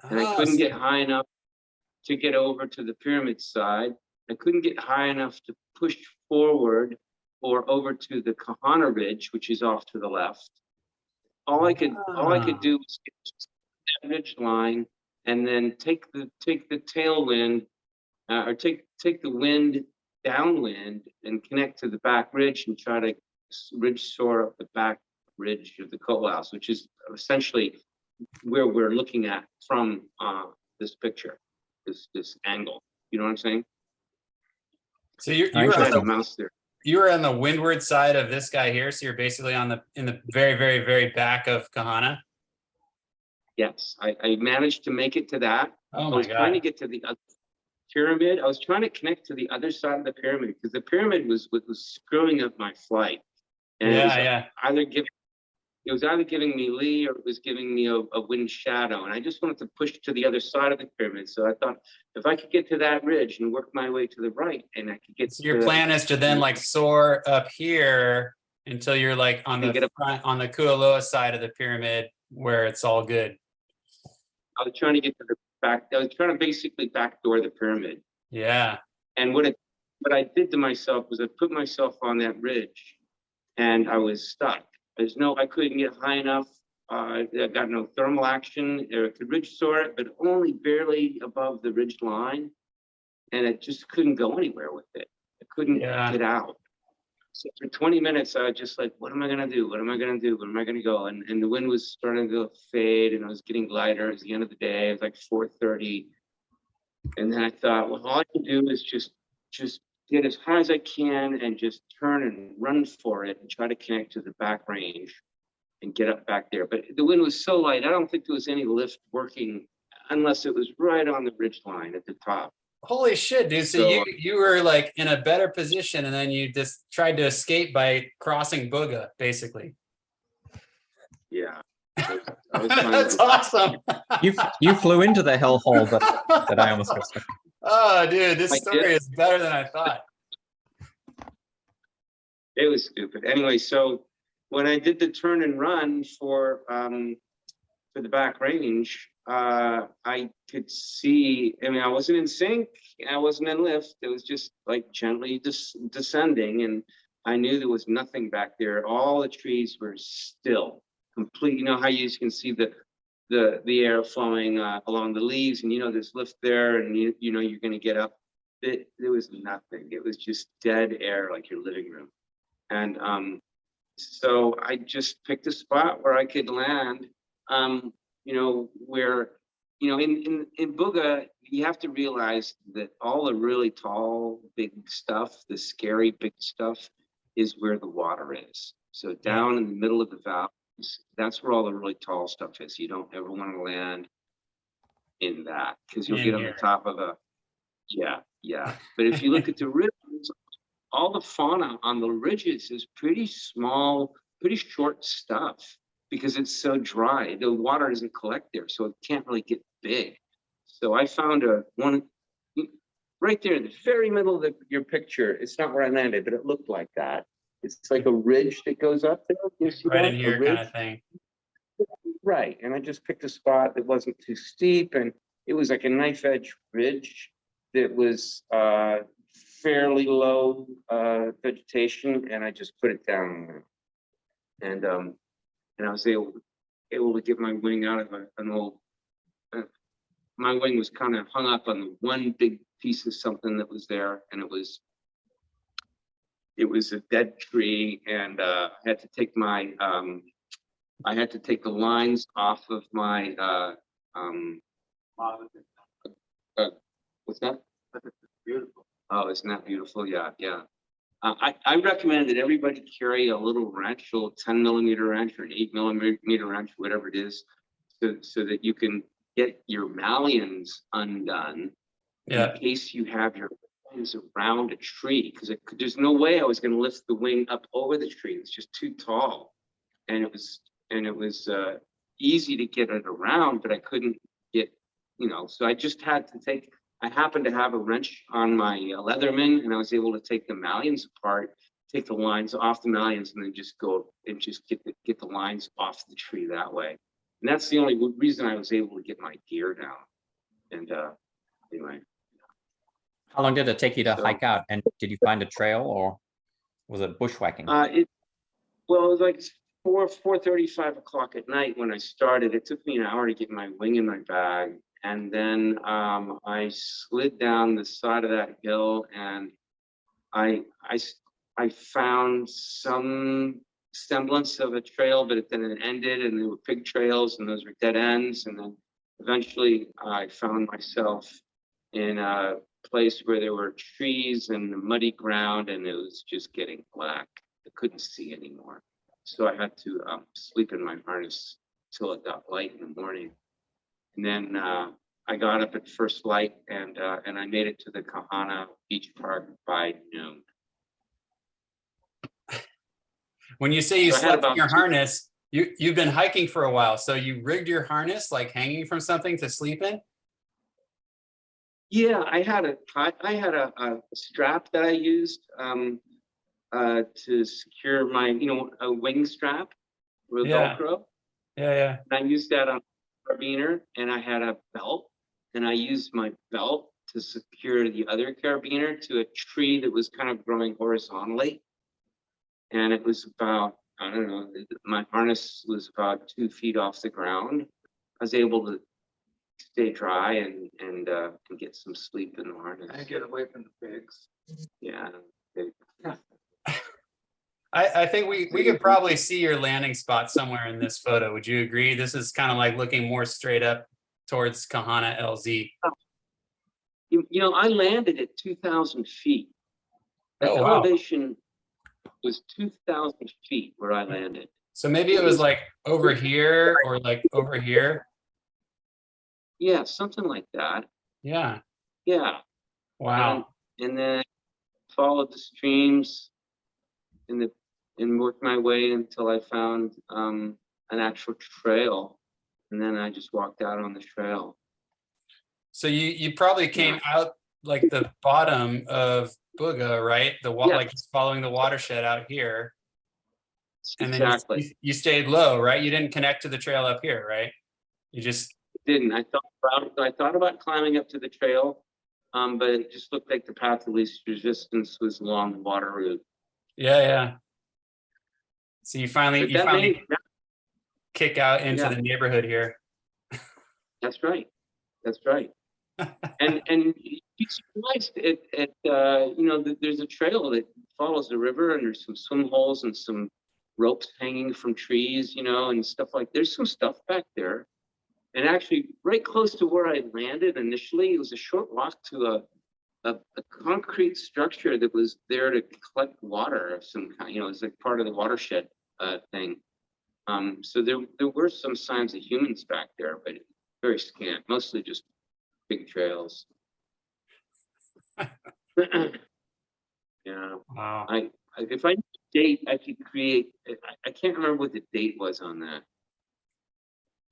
And I couldn't get high enough to get over to the pyramid side. I couldn't get high enough to push forward or over to the Kahana ridge, which is off to the left. All I could do was get to that ridge line and then take the tailwind or take the wind downwind and connect to the back ridge and try to ridge soar up the back ridge of the Kahalu'u, which is essentially where we're looking at from this picture, this angle. You know what I'm saying? So you were on the windward side of this guy here. So you're basically in the very, very, very back of Kahana. Yes, I managed to make it to that. Oh I my was God. trying to get to the other pyramid. I was trying to connect to the other side of the pyramid because the pyramid was screwing up my flight. And it was either giving me lee or it was giving me a wind shadow. And I just wanted to push to the other side of the pyramid. So I thought if I could get to that ridge and work my way to the right and I could get So your plan is to then like soar up here until you're like on the front, on the Kahalu'u side of the pyramid where it's all good. I was trying to get to the back. I was trying to basically backdoor the pyramid. Yeah. And what I did to myself was I put myself on that ridge and I was stuck. I couldn't get high enough. I got no thermal action. I could ridge soar it, but only barely above the ridge line. And it just couldn't go anywhere with it. I couldn't get out. So for 20 minutes, I was just like, what am I going to do? What am I going to do? Where am I going to go? And the wind was starting to fade and I was getting lighter. It was the end of the day. It was like 4:30. And then I thought, well, all I can do is just get as high as I can and just turn and run for it and try to connect to the back range and get up back there. But the wind was so light, I don't think there was any lift working unless it was right on the ridge line at the top. Holy shit, dude. So you were like in a better position and then you just tried to escape by crossing Booga, basically. Yeah. That's awesome. You flew into the hellhole that I almost got stuck in. Oh, dude, this story is better than I thought. It was stupid. Anyway, so when I did the turn and run for for the back range, I could see, I mean, I wasn't in sync, I wasn't in lift, it was just like gently descending, and I knew there was nothing back there. All the trees were still, complete. You know how you can see the air flowing along the leaves, and you know there's lift there, and you know you're going to get up. There was nothing. It was just dead air, like your living room. And so I just picked a spot where I could land. You know, where, you know, in Booga, you have to realize that all the really tall, big stuff, the scary big stuff, is where the water is. So down in the middle of the valleys, that's where all the really tall stuff is. You don't ever want to land in that, because you'll get on the top of a, yeah. But if you look at the ridges, all the fauna on the ridges is pretty small, pretty short stuff, because it's so dry. The water doesn't collect there, so it can't really get big. So I found one right there in the very middle of your picture. It's not where I landed, but it looked like that. It's like a ridge that goes up there. You see Right that? in here kind of thing. Right, and I just picked a spot that wasn't too steep, and it was like a knife edge ridge that was fairly low vegetation, and I just put it down, and I was able to get my wing out of an old. My wing was kind of hung up on one big piece of something that was there, and it was a dead tree, and I had to take my the lines off of my what's that? Beautiful. Oh, isn't that beautiful? Yeah. I recommend that everybody carry a little wrench, a little 10mm wrench or an 8mm wrench, whatever it is, so that you can get your malleons undone in case you have your wings around a tree, because there's no way I was going to lift the wing up over the tree. It's just too tall, and it was easy to get it around, but I couldn't get, you know, so I just had to take. I happened to have a wrench on my Leatherman, and I was able to take the malleons apart, take the lines off the malleons, and then just go and just get the lines off the tree that way. And that's the only reason I was able to get my gear down. And anyway. How long did it take you to hike out? And did you find a trail, or was it bushwhacking? It was like 4:30, 5 o'clock at night when I started. It took me an hour to get my wing in my bag. And then I slid down the side of that hill, and I found some semblance of a trail, but then it ended, and there were pig trails, and those were dead ends. And then eventually I found myself in a place where there were trees and muddy ground, and it was just getting black. I couldn't see anymore. So I had to sleep in my harness till it got light in the morning. And then I got up at first light, and I made it to the Kahalu'u Beach Park by noon. When you say you slept in your harness, you've been hiking for a while, so you rigged your harness like hanging from something to sleep in? Yeah, I had a strap that I used to secure my, a wing strap with Velcro. Yeah. And I used that on a carabiner, and I had a belt, and I used my belt to secure the other carabiner to a tree that was kind of growing horizontally. And it was about, I don't know, my harness was about 2 feet off the ground. I was able to stay dry and get some sleep in the harness. And get away from the pigs. Yeah. I think we could probably see your landing spot somewhere in this photo. Would you agree? This is kind of like looking more straight up towards Kahana LZ. I landed at 2,000 feet. The elevation was 2,000 feet where I landed. So maybe it was like over here or like over here. Yeah, something like that. Yeah. Wow. And then followed the streams and worked my way until I found an actual trail, and then I just walked out on the trail. So you probably came out like the bottom of Booga, right? Like following the watershed out here. And then you stayed low, right? You didn't connect to the trail up here, right? You just, Didn't. I thought about climbing up to the trail, but it just looked like the path of least resistance was along the water route. yeah. So you But finally kick out into Yeah. the neighborhood here. That's right. That's right. And you'd be surprised at there's a trail that follows the river, and there's some swim holes and some ropes hanging from trees, and stuff there's some stuff back there. And actually, right close to where I landed initially, it was a short walk to a concrete structure that was there to collect water of some kind. It was like part of the watershed thing. So there were some signs of humans back there, but very scant, mostly just big trails. Yeah. Wow. If I date, I could create. I can't remember what the date was on that.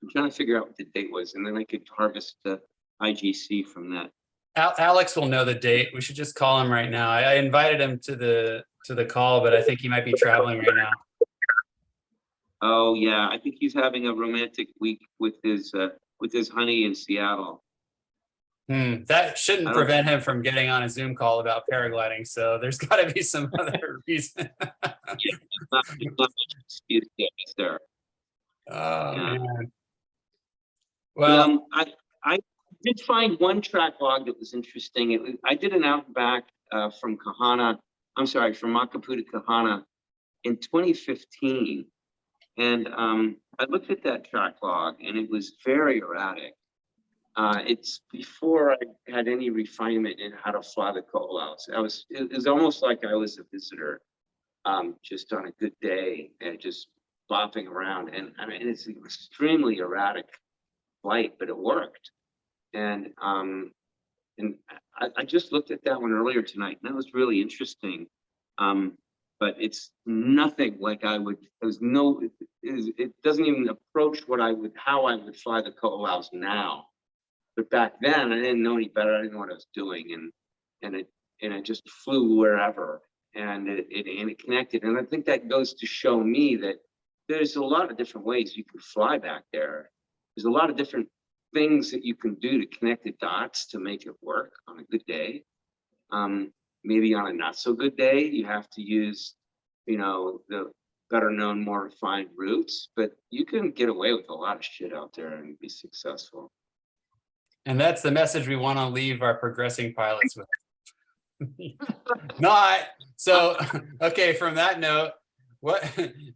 I'm trying to figure out what the date was, and then I could harvest the IGC from that. Alex will know the date. We should just call him right now. I invited him to the call, but I think he might be traveling right now. Oh yeah, I think he's having a romantic week with his honey in Seattle. That shouldn't prevent him from getting on a Zoom call about paragliding. So there's got to be some other reason. Not much excuse there. Oh Yeah. man. Well, I did find one track log that was interesting. I did an out back from Makapu'u to Kahana in 2015. And I looked at that track log, and it was very erratic. It's before I had any refinement in how to fly the call-outs. It was almost like I was a visitor, just on a good day and just bopping around. And I mean, it's an extremely erratic flight, but it worked. And I just looked at that one earlier tonight, and that was really interesting. But it's nothing like I would. It doesn't even approach how I would fly the Kahalu'u now. But back then, I didn't know any better. I didn't know what I was doing, and it just flew wherever, and it connected. And I think that goes to show me that there's a lot of different ways you can fly back there. There's a lot of different things that you can do to connect the dots to make it work on a good day. Maybe on a not so good day, you have to use, the better known, more refined routes, but you can get away with a lot of shit out there and be successful. and that's the message we want to leave our progressing pilots with. Not so. Okay, from that note, what,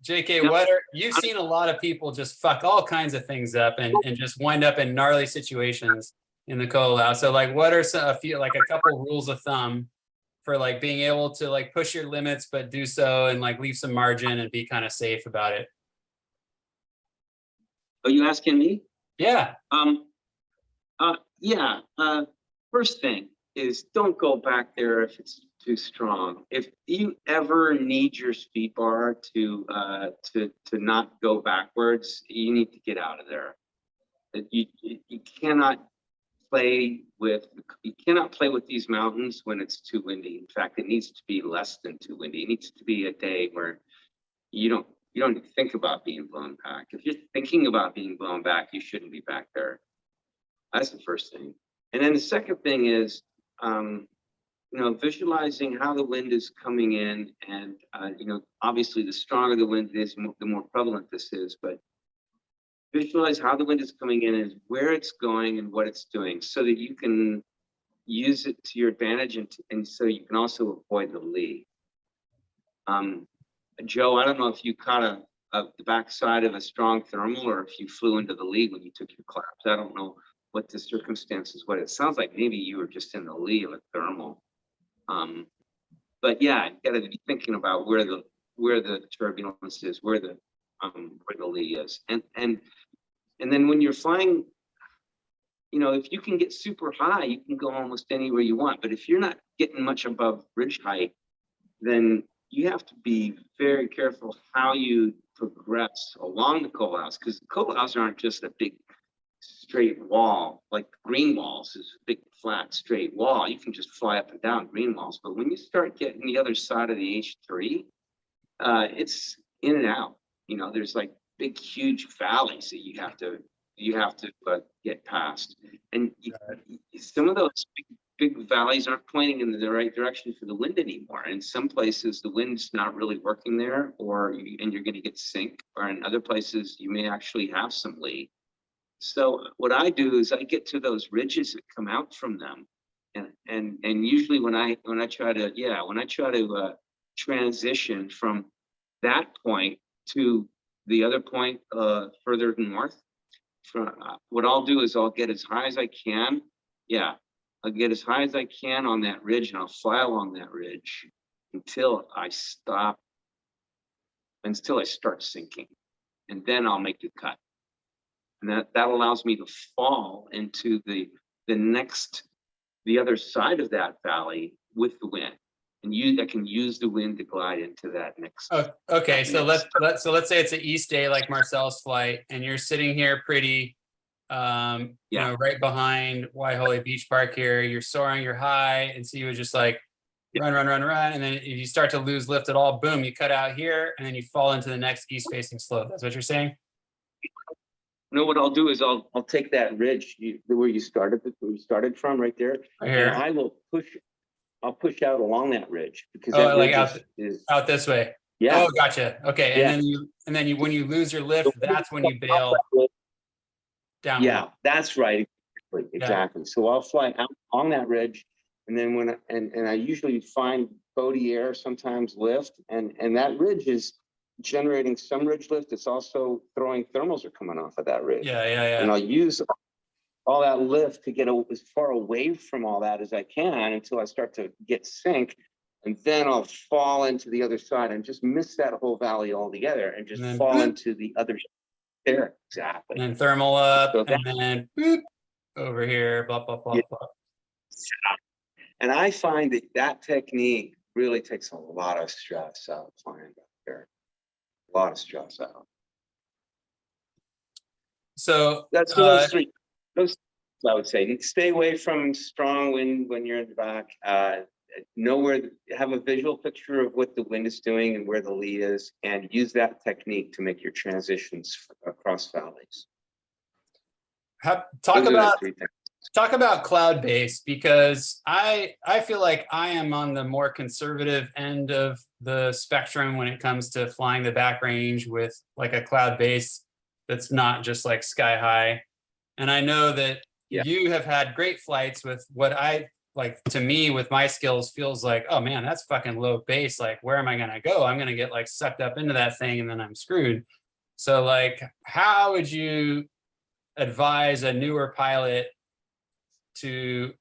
JK, you've seen a lot of people just fuck all kinds of things up and just wind up in gnarly situations in the Kahalu'u. So what are a couple rules of thumb for being able to push your limits, but do so and leave some margin and be kind of safe about it? Are you asking me? Yeah. Yeah. First thing is, don't go back there if it's too strong. If you ever need your speed bar to not go backwards, you need to get out of there. You cannot play with these mountains when it's too windy. In fact, it needs to be less than too windy. It needs to be a day where you don't even think about being blown back. If you're thinking about being blown back, you shouldn't be back there. That's the first thing. And then the second thing is, visualizing how the wind is coming in, and obviously the stronger the wind is, the more prevalent this is, but visualize how the wind is coming in and where it's going and what it's doing, so that you can use it to your advantage, and so you can also avoid the lee. Joe, I don't know if you caught the backside of a strong thermal, or if you flew into the lee when you took your claps. I don't know what the circumstances. What it sounds like, maybe you were just in the lee of a thermal. But yeah, you got to be thinking about where the turbulence is, where the lee is, and then when you're flying, if you can get super high, you can go almost anywhere you want. But if you're not getting much above ridge height, then you have to be very careful how you progress along the Kahalu'us, because the Kahalu'us aren't just a big straight wall like green walls. Is a big flat straight wall. You can just fly up and down green walls. But when you start getting the other side of the H3, it's in and out. There's big, huge valleys that you have to you have to get past. And some of those big valleys aren't pointing in the right direction for the wind anymore. In some places, the wind's not really working there, and you're going to get sink. Or in other places, you may actually have some lee. So what I do is I get to those ridges that come out from them, and usually when I try to transition from that point to the other point further north, what I'll do is I'll get as high as I can. Yeah, I'll get as high as I can on that ridge, and I'll fly along that ridge until I stop, until I start sinking, and then I'll make the cut. And that allows me to fall into the other side of that valley with the wind, and I can use the wind to glide into that next. Oh, okay, so let's say it's an east day like Marcel's flight, and you're sitting here pretty, you know, right behind Waihoe Beach Park here. You're soaring, you're high, and so you would just like run, and then if you start to lose lift at all, boom, you cut out here, and then you fall into the next east facing slope. That's what you're saying? No, what I'll do is I'll take that ridge where you started from right there, Right here. and I'll push out along that ridge, because Oh, that like ridge is out this way. yeah. Oh, gotcha. Okay, Yeah. and then you when you lose your lift, that's when you bail down. Yeah, that's right. Exactly. So I'll fly out on that ridge, and then I usually find Bodie air, sometimes lift, and that ridge is generating some ridge lift. It's also throwing thermals are coming off of that ridge. Yeah. And I'll use all that lift to get as far away from all that as I can until I start to get sink. And then I'll fall into the other side and just miss that whole valley altogether and just fall into the other there. Exactly. And then thermal up, So and then boop, over here, blah, blah, blah, blah. And I find that technique really takes a lot of stress out of flying back there. A lot of stress out. So That's those three. Those I would say. Stay away from strong wind when you're in the back. Have a visual picture of what the wind is doing and where the lee is, and use that technique to make your transitions across valleys. Talk about cloud base, because I feel like I am on the more conservative end of the spectrum when it comes to flying the back range with like a cloud base that's not just like sky high. And I know that you have had great flights with what I like, to me, with my skills, feels like, oh man, that's fucking low base. Like, where am I gonna go? I'm gonna get like sucked up into that thing and then I'm screwed. So like, how would you advise a newer pilot to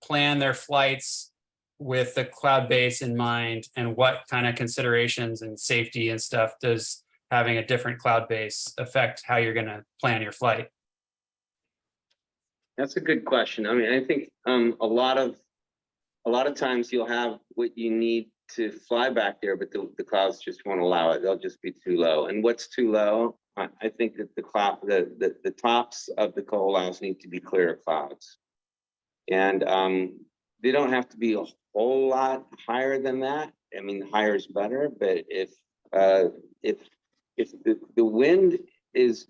plan their flights with the cloud base in mind, and what kind of considerations and safety and stuff does having a different cloud base affect how you're going to plan your flight? That's a good question. I mean, I think a lot of times you'll have what you need to fly back there, but the clouds just won't allow it. They'll just be too low. And what's too low? I think that the tops of the coalhouse need to be clear of clouds, and they don't have to be a whole lot higher than that. I mean, higher is better, but if the wind is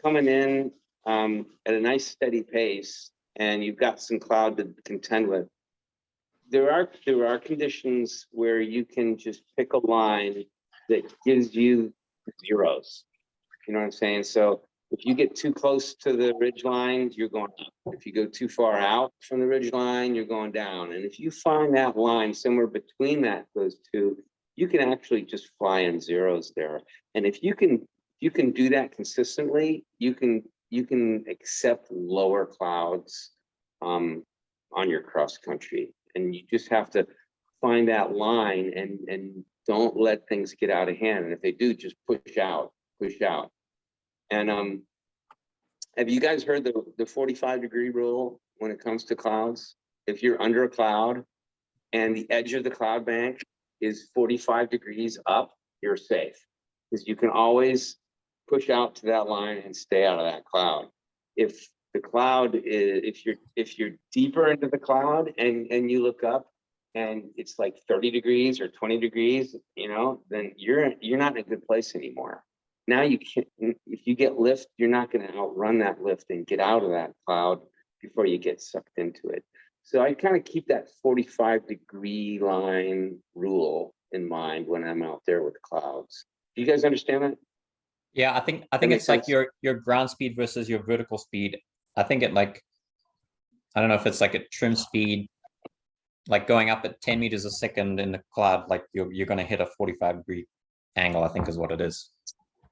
coming in at a nice steady pace and you've got some cloud to contend with, there are conditions where you can just pick a line that gives you zeros. You know what I'm saying? So if you get too close to the ridge line, you're going up. If you go too far out from the ridge line, you're going down. And if you find that line somewhere between those two, you can actually just fly in zeros there. And if you can do that consistently, you can accept lower clouds on your cross country. And you just have to find that line and don't let things get out of hand. And if they do, just push out. And have you guys heard the 45-degree rule when it comes to clouds? If you're under a cloud and the edge of the cloud bank is 45 degrees up, you're safe, because you can always push out to that line and stay out of that cloud. If the cloud is, if you're deeper into the cloud and you look up and it's like 30 degrees or 20 degrees, you know, then you're not in a good place anymore. now you can't, if you get lift, you're not going to outrun that lift and get out of that cloud before you get sucked into it. So I kind of keep that 45-degree line rule in mind when I'm out there with clouds. Do you guys understand that? Yeah, I think makes it's like sense? your ground speed versus your vertical speed. I think it like, I don't know if it's like a trim speed, like going up at 10 meters a second in the cloud, like you're going to hit a 45-degree angle, I think is what it is.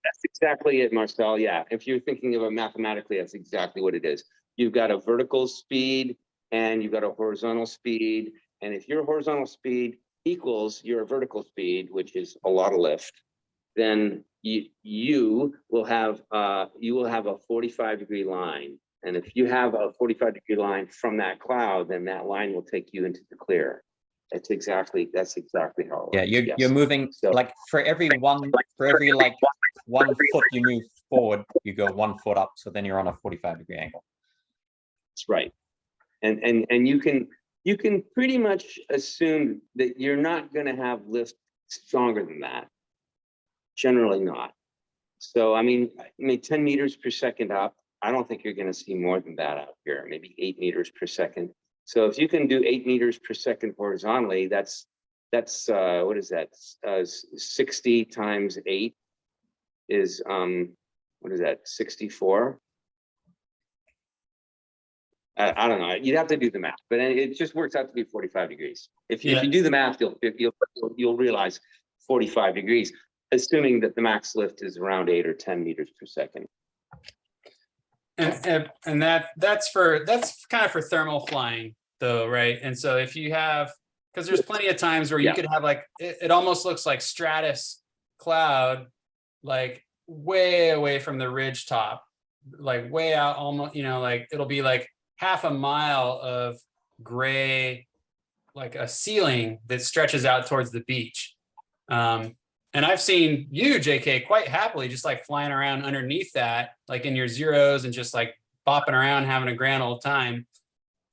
That's exactly it, Marcel. Yeah, if you're thinking of it mathematically, that's exactly what it is. You've got a vertical speed and you've got a horizontal speed. And if your horizontal speed equals your vertical speed, which is a lot of lift, then you will have a 45-degree line. And if you have a 45-degree line from that cloud, then that line will take you into the clear. That's exactly how it works. Yeah, you're moving, So, like for every like 1 foot you move forward, you go 1 foot up. So then you're on a 45-degree angle. that's right. And you can pretty much assume that you're not going to have lift stronger than that. Generally not. So I mean 10 meters per second up, I don't think you're going to see more than that out here, maybe 8 meters per second. So if you can do 8 meters per second horizontally, that's what is that? 60 times 8 is what is that? 64. I don't know. You'd have to do the math, but it just works out to be 45 degrees. If you do the math, you'll realize 45 degrees, assuming that the max lift is around 8 or 10 meters per second. And that's kind of for thermal flying though, right? And so if you have, because there's plenty of times where you could have like it almost looks like stratus cloud, like way away from the ridge top, like way out, almost, like it'll be like half a mile of gray, like a ceiling that stretches out towards the beach. And I've seen you, JK, quite happily just like flying around underneath that, like in your zeros and just like bopping around, having a grand old time.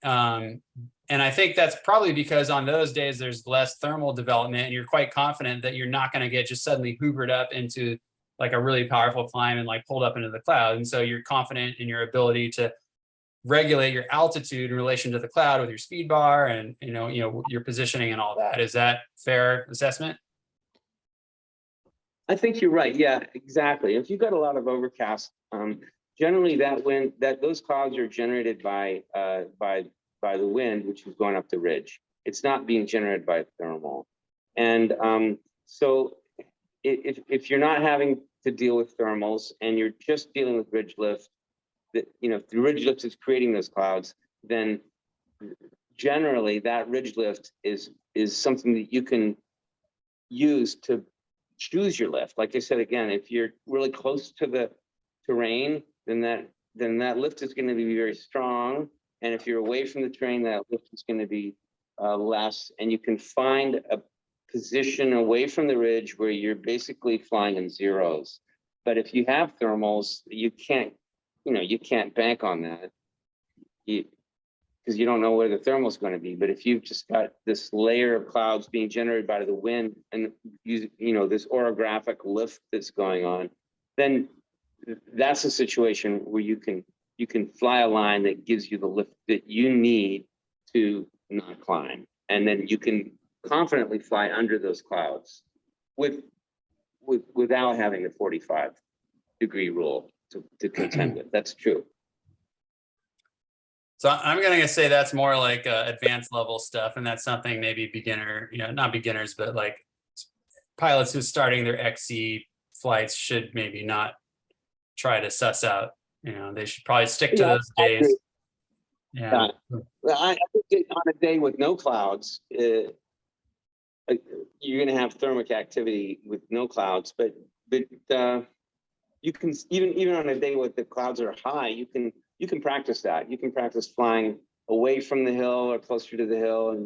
And I think that's probably because on those days there's less thermal development and you're quite confident that you're not going to get just suddenly hoovered up into like a really powerful climb and like pulled up into the cloud. And so you're confident in your ability to regulate your altitude in relation to the cloud with your speed bar and your positioning and all that. Is that fair assessment? I think you're right. Yeah, exactly. If you've got a lot of overcast, generally those clouds are generated by the wind, which is going up the ridge. It's not being generated by thermal. And so if you're not having to deal with thermals and you're just dealing with ridge lift, if the ridge lift is creating those clouds, then generally that ridge lift is something that you can use to choose your lift. Like I said, again, if you're really close to the terrain, then that lift is going to be very strong. And if you're away from the terrain, that lift is going to be less. And you can find a position away from the ridge where you're basically flying in zeros. But if you have thermals, you can't bank on that because you don't know where the thermal is going to be. But if you've just got this layer of clouds being generated by the wind and this orographic lift that's going on, then that's a situation where you can fly a line that gives you the lift that you need to not climb, and then you can confidently fly under those clouds without having the 45-degree rule to contend with. That's true. So I'm going to say that's more like advanced level stuff. And that's something maybe beginner, not beginners, but like pilots who's starting their XC flights should maybe not try to suss out. They should probably stick to those days. Yeah. I think on a day with no clouds, you're going to have thermic activity with no clouds, but you can even on a day with the clouds are high, you can practice that. You can practice flying away from the hill or closer to the hill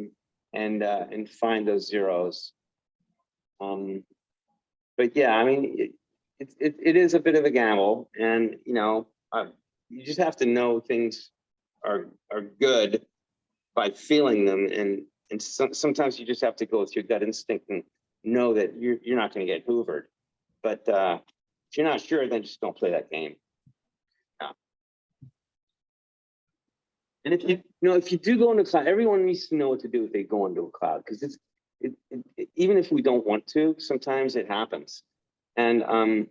and find those zeros. But yeah, I mean, it is a bit of a gamble, and you just have to know things are good by feeling them, and sometimes you just have to go with your gut instinct and know that you're not going to get hoovered. But If you're not sure, then just don't play that game. Yeah. And if if you do go into a cloud, everyone needs to know what to do if they go into a cloud, because even if we don't want to, sometimes it happens. And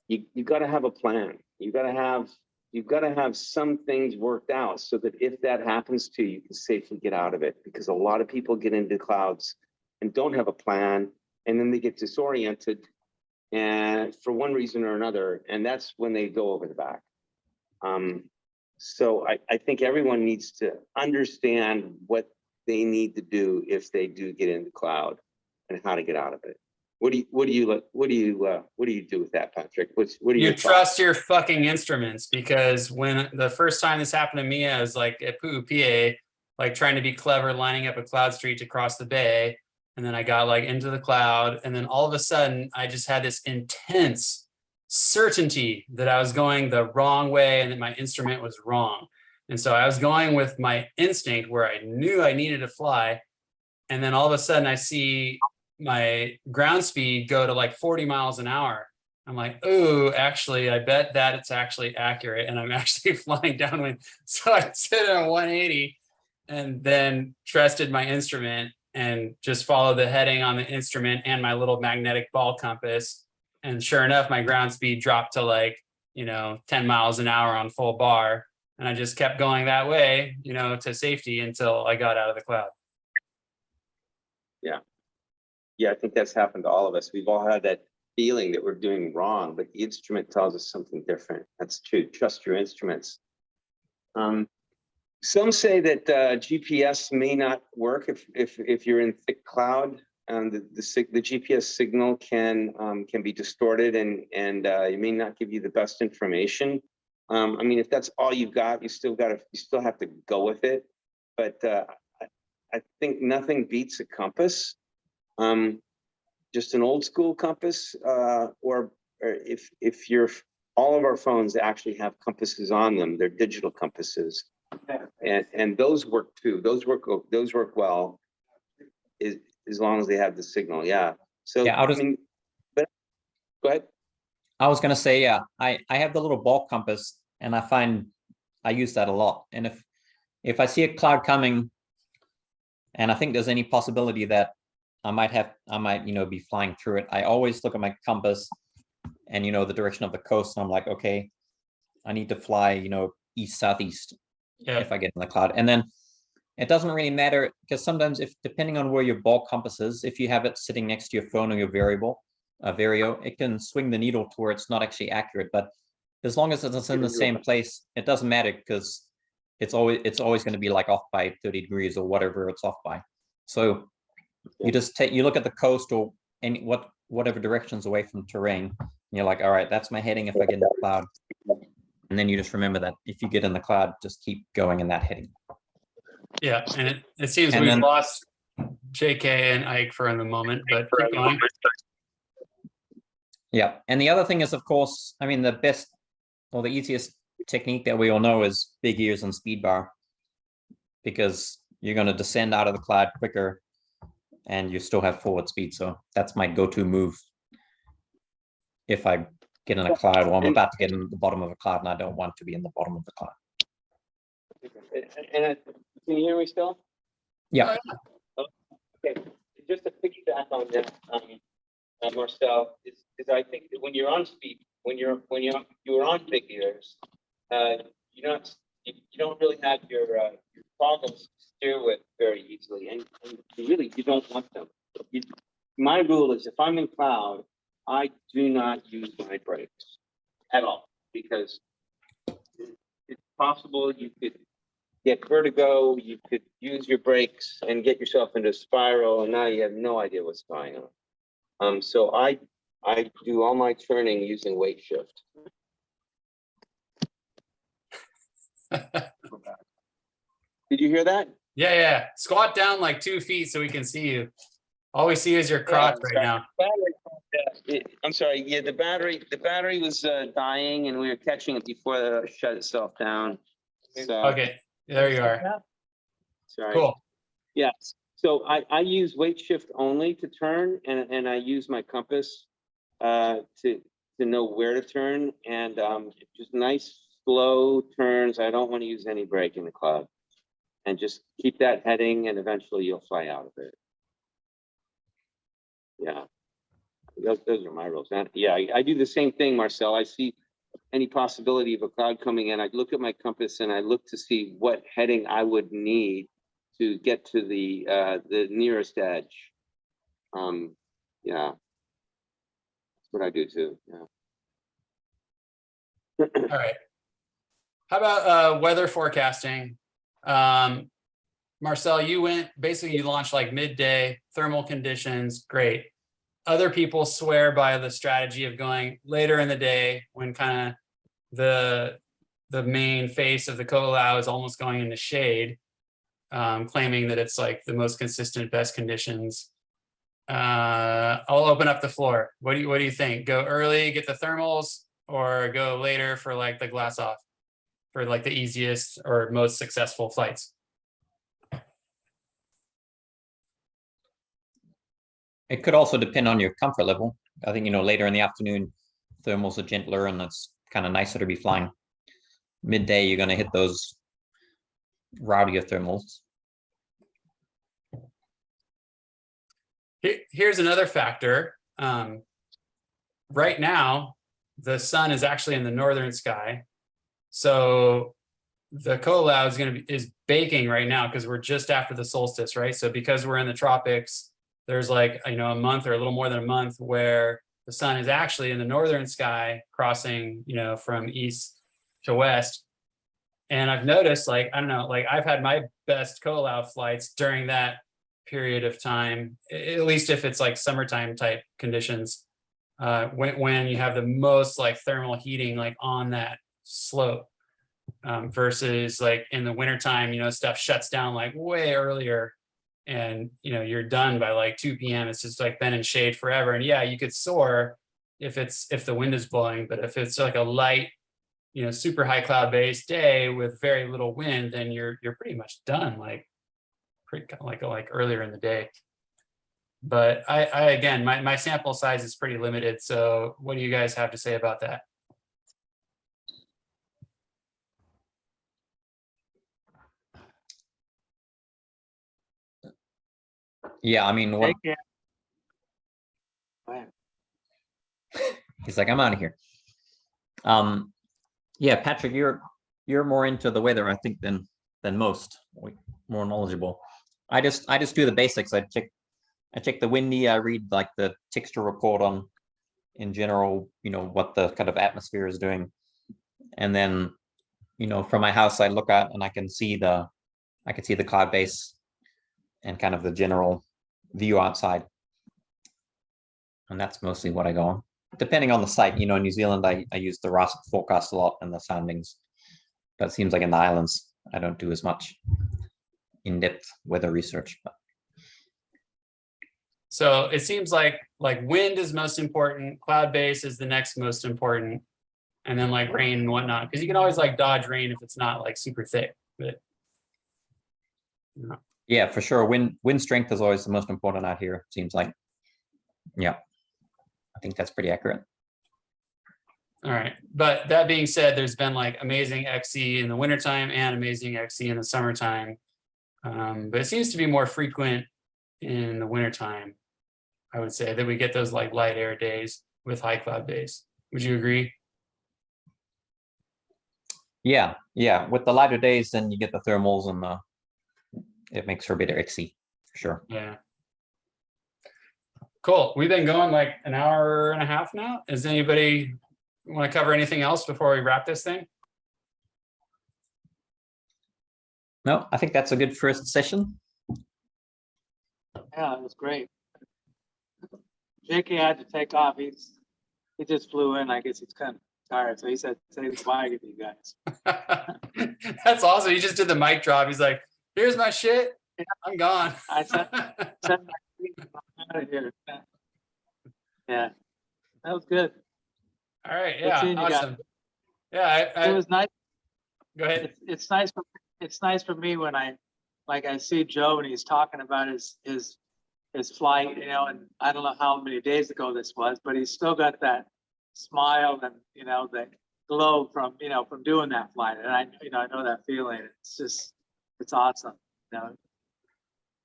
you've got to have a plan. You've got to have some things worked out so that if that happens to you, you can safely get out of it. Because a lot of people get into clouds and don't have a plan, and then they get disoriented, and for one reason or another, and that's when they go over the back. So I think everyone needs to understand what they need to do if they do get into cloud, and how to get out of it. What do you do with that, Patrick? What do you trust your fucking instruments? Because when the first time this happened to me, I was like at Pu'u, like trying to be clever, lining up a cloud street to cross the bay. And then I got like into the cloud. And then all of a sudden I just had this intense certainty that I was going the wrong way and that my instrument was wrong. And so I was going with my instinct where I knew I needed to fly. And then all of a sudden I see my ground speed go to like 40 miles an hour. I'm like, oh, actually, I bet that it's actually accurate. And I'm actually flying downwind. So I set it on 180 and then trusted my instrument and just followed the heading on the instrument and my little magnetic ball compass. And sure enough, my ground speed dropped to like, 10 miles an hour on full bar. And I just kept going that way, to safety until I got out of the cloud. Yeah, I think that's happened to all of us. We've all had that feeling that we're doing wrong, but the instrument tells us something different. That's true. Trust your instruments. Some say that GPS may not work if you're in thick cloud. The GPS signal can be distorted and it may not give you the best information. I mean, if that's all you've got, you still have to go with it. But I think nothing beats a compass. Just an old school compass, or if all of our phones actually have compasses on them, they're digital compasses, and those work too. Those work well, as long as they have the signal. Yeah. So Yeah, but go ahead. I was gonna say, yeah, I have the little ball compass, and I find I use that a lot. And if I see a cloud coming, and I think there's any possibility that I might be flying through it, I always look at my compass and the direction of the coast, and I'm like, okay, I need to fly east southeast if I get in the cloud. And then it doesn't really matter, because sometimes depending on where your ball compass is, if you have it sitting next to your phone or your vario, it can swing the needle to where it's not actually accurate. But as long as it's in the same place, it doesn't matter, because it's always going to be like off by 30 degrees or whatever it's off by. So you look at the coast or whatever directions away from terrain, and you're like, all right, that's my heading if I get in the cloud. And then you just remember that if you get in the cloud, just keep going in that heading. Yeah, and it seems we've lost JK and Ike for the moment, but keep going. Yeah, and the other thing is, of course, I mean, the best or the easiest technique that we all know is big ears and speed bar, because you're going to descend out of the cloud quicker and you still have forward speed. So that's my go-to move if I get in a cloud, or I'm about to get in the bottom of a cloud and I don't want to be in the bottom of the cloud. And can you hear me still? Yeah. Okay. Just to piggyback on that, Marcel, is I think that when you're on speed, when you're on big ears, you don't really have your toggles steer with very easily, and you don't want them. My rule is, if I'm in cloud, I do not use my brakes at all, because it's possible you could get vertigo, you could use your brakes and get yourself into a spiral, and now you have no idea what's going on. So I do all my turning using weight shift. Did you hear that? Yeah. Squat down like 2 feet so we can see you. All we see is your crotch right now. I'm sorry. Yeah, the battery was dying, and we were catching it before it shut itself down. So, Okay, there you are. Sorry. Cool. Yes. So I use weight shift only to turn, and I use my compass to to know where to turn, and just nice slow turns. I don't want to use any brake in the cloud, and just keep that heading, and eventually you'll fly out of it. Yeah, those are my rules. And yeah, I do the same thing, Marcel. I see any possibility of a cloud coming in. I look at my compass and I look to see what heading I would need to get to the nearest edge. Yeah, that's what I do too. Yeah. All right. How about weather forecasting? Marcel, you launched like midday, thermal conditions, great. Other people swear by the strategy of going later in the day when kind of the main face of the Kahalu'u is almost going into shade, claiming that it's like the most consistent, best conditions. I'll open up the floor. What do you think? Go early, get the thermals, or go later for like the glass off for like the easiest or most successful flights? It could also depend on your comfort level. I think, later in the afternoon, thermals are gentler and it's kind of nicer to be flying. Midday, you're going to hit those rowdier thermals. Here's another factor. Right now, the sun is actually in the northern sky. So the Kahalu'u is baking right now because we're just after the solstice, right? So because we're in the tropics, there's like, a month or a little more than a month where the sun is actually in the northern sky crossing, from east to west. And I've noticed, like, I don't know, like I've had my best Kahalu'u flights during that period of time, at least if it's like summertime type conditions, when you have the most like thermal heating like on that slope, versus like in the wintertime, stuff shuts down like way earlier, and you're done by like 2 p.m. It's just like been in shade forever. And yeah, you could soar if the wind is blowing, but if it's like a light, super high cloud based day with very little wind, then you're pretty much done like earlier in the day. But I again, my sample size is pretty limited. So what do you guys have to say about that? Yeah, I mean, what he's like, I'm out of here. Yeah, Patrick, you're more into the weather, I think, than most, more knowledgeable. I just do the basics. I check the windy. I read like the texture report on, in general, what the kind of atmosphere is doing, and then, from my house, I look out and I can see the cloud base and kind of the general view outside, and that's mostly what I go on. Depending on the site, in New Zealand, I use the RAS forecast a lot and the soundings, but it seems like in the islands, I don't do as much in-depth weather research. But. So it seems like wind is most important, cloud base is the next most important, and then like rain and whatnot, because you can always like dodge rain if it's not like super thick. But yeah, for sure, wind strength is always the most important out here, it seems like. Yeah, I think that's pretty accurate. All right, but that being said, there's been like amazing XC in the wintertime and amazing XC in the summertime, but it seems to be more frequent in the wintertime. I would say that we get those like light air days with high cloud base. Would you agree? Yeah, with the lighter days, then you get the thermals and it makes for better XC for sure. Yeah. Cool. We've been going like an hour and a half now. Does anybody want to cover anything else before we wrap this thing? No, I think that's a good first session. Yeah, it was great. JK had to take off. He just flew in. I guess he's kind of tired. So he said, say goodbye to you guys. That's awesome. He just did the mic drop. He's like, here's my shit. I'm gone. I said I'm out of here. Yeah, that was good. All right. Good Yeah. seeing you Awesome. Yeah. It was nice. Go ahead. It's nice. It's nice for me when I see Joe and he's talking about his flight, and I don't know how many days ago this was, but he's still got that smile and, the glow from, from doing that flight. And I know that feeling. It's awesome. You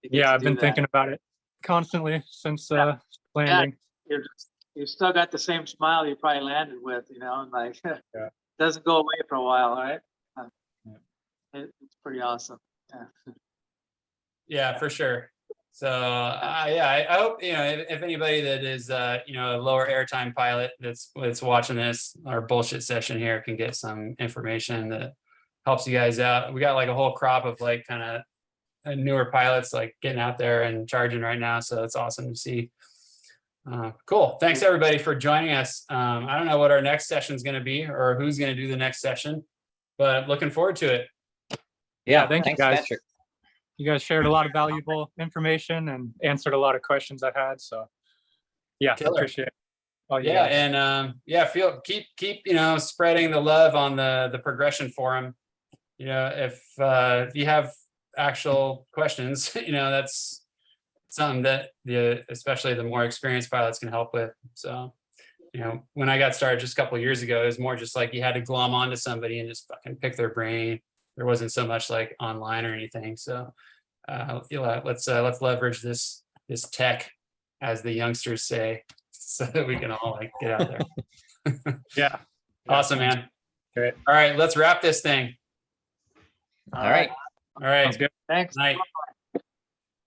get Yeah, to I've do been that. thinking about it constantly since Yeah. landing. You've still got the same smile you probably landed with, and like, Yeah. doesn't go away for a while, right? Yeah. It's pretty awesome. Yeah. Yeah, for sure. So yeah, I hope if anybody that is a lower airtime pilot that's watching this our bullshit session here can get some information that helps you guys out. We got like a whole crop of like kind of newer pilots like getting out there and charging right now, so it's awesome to see. Cool. Thanks everybody for joining us. I don't know what our next session is going to be or who's going to do the next session, but looking forward to it. Yeah, thank you thanks, guys. Patrick. You guys shared a lot of valuable information and answered a lot of questions I had. So yeah, Killer. appreciate it. Oh Yeah, and keep spreading the love on the progression forum. If you have actual questions, that's something that especially the more experienced pilots can help with. So when I got started just a couple of years ago, it was more just like you had to glom onto somebody and just fucking pick their brain. There wasn't so much like online or anything. So let's leverage this tech, as the youngsters say, so that we can all like get out there. Yeah. Awesome, man. Great. All right, let's wrap this thing. All right. All right. Sounds good. Thanks. Night.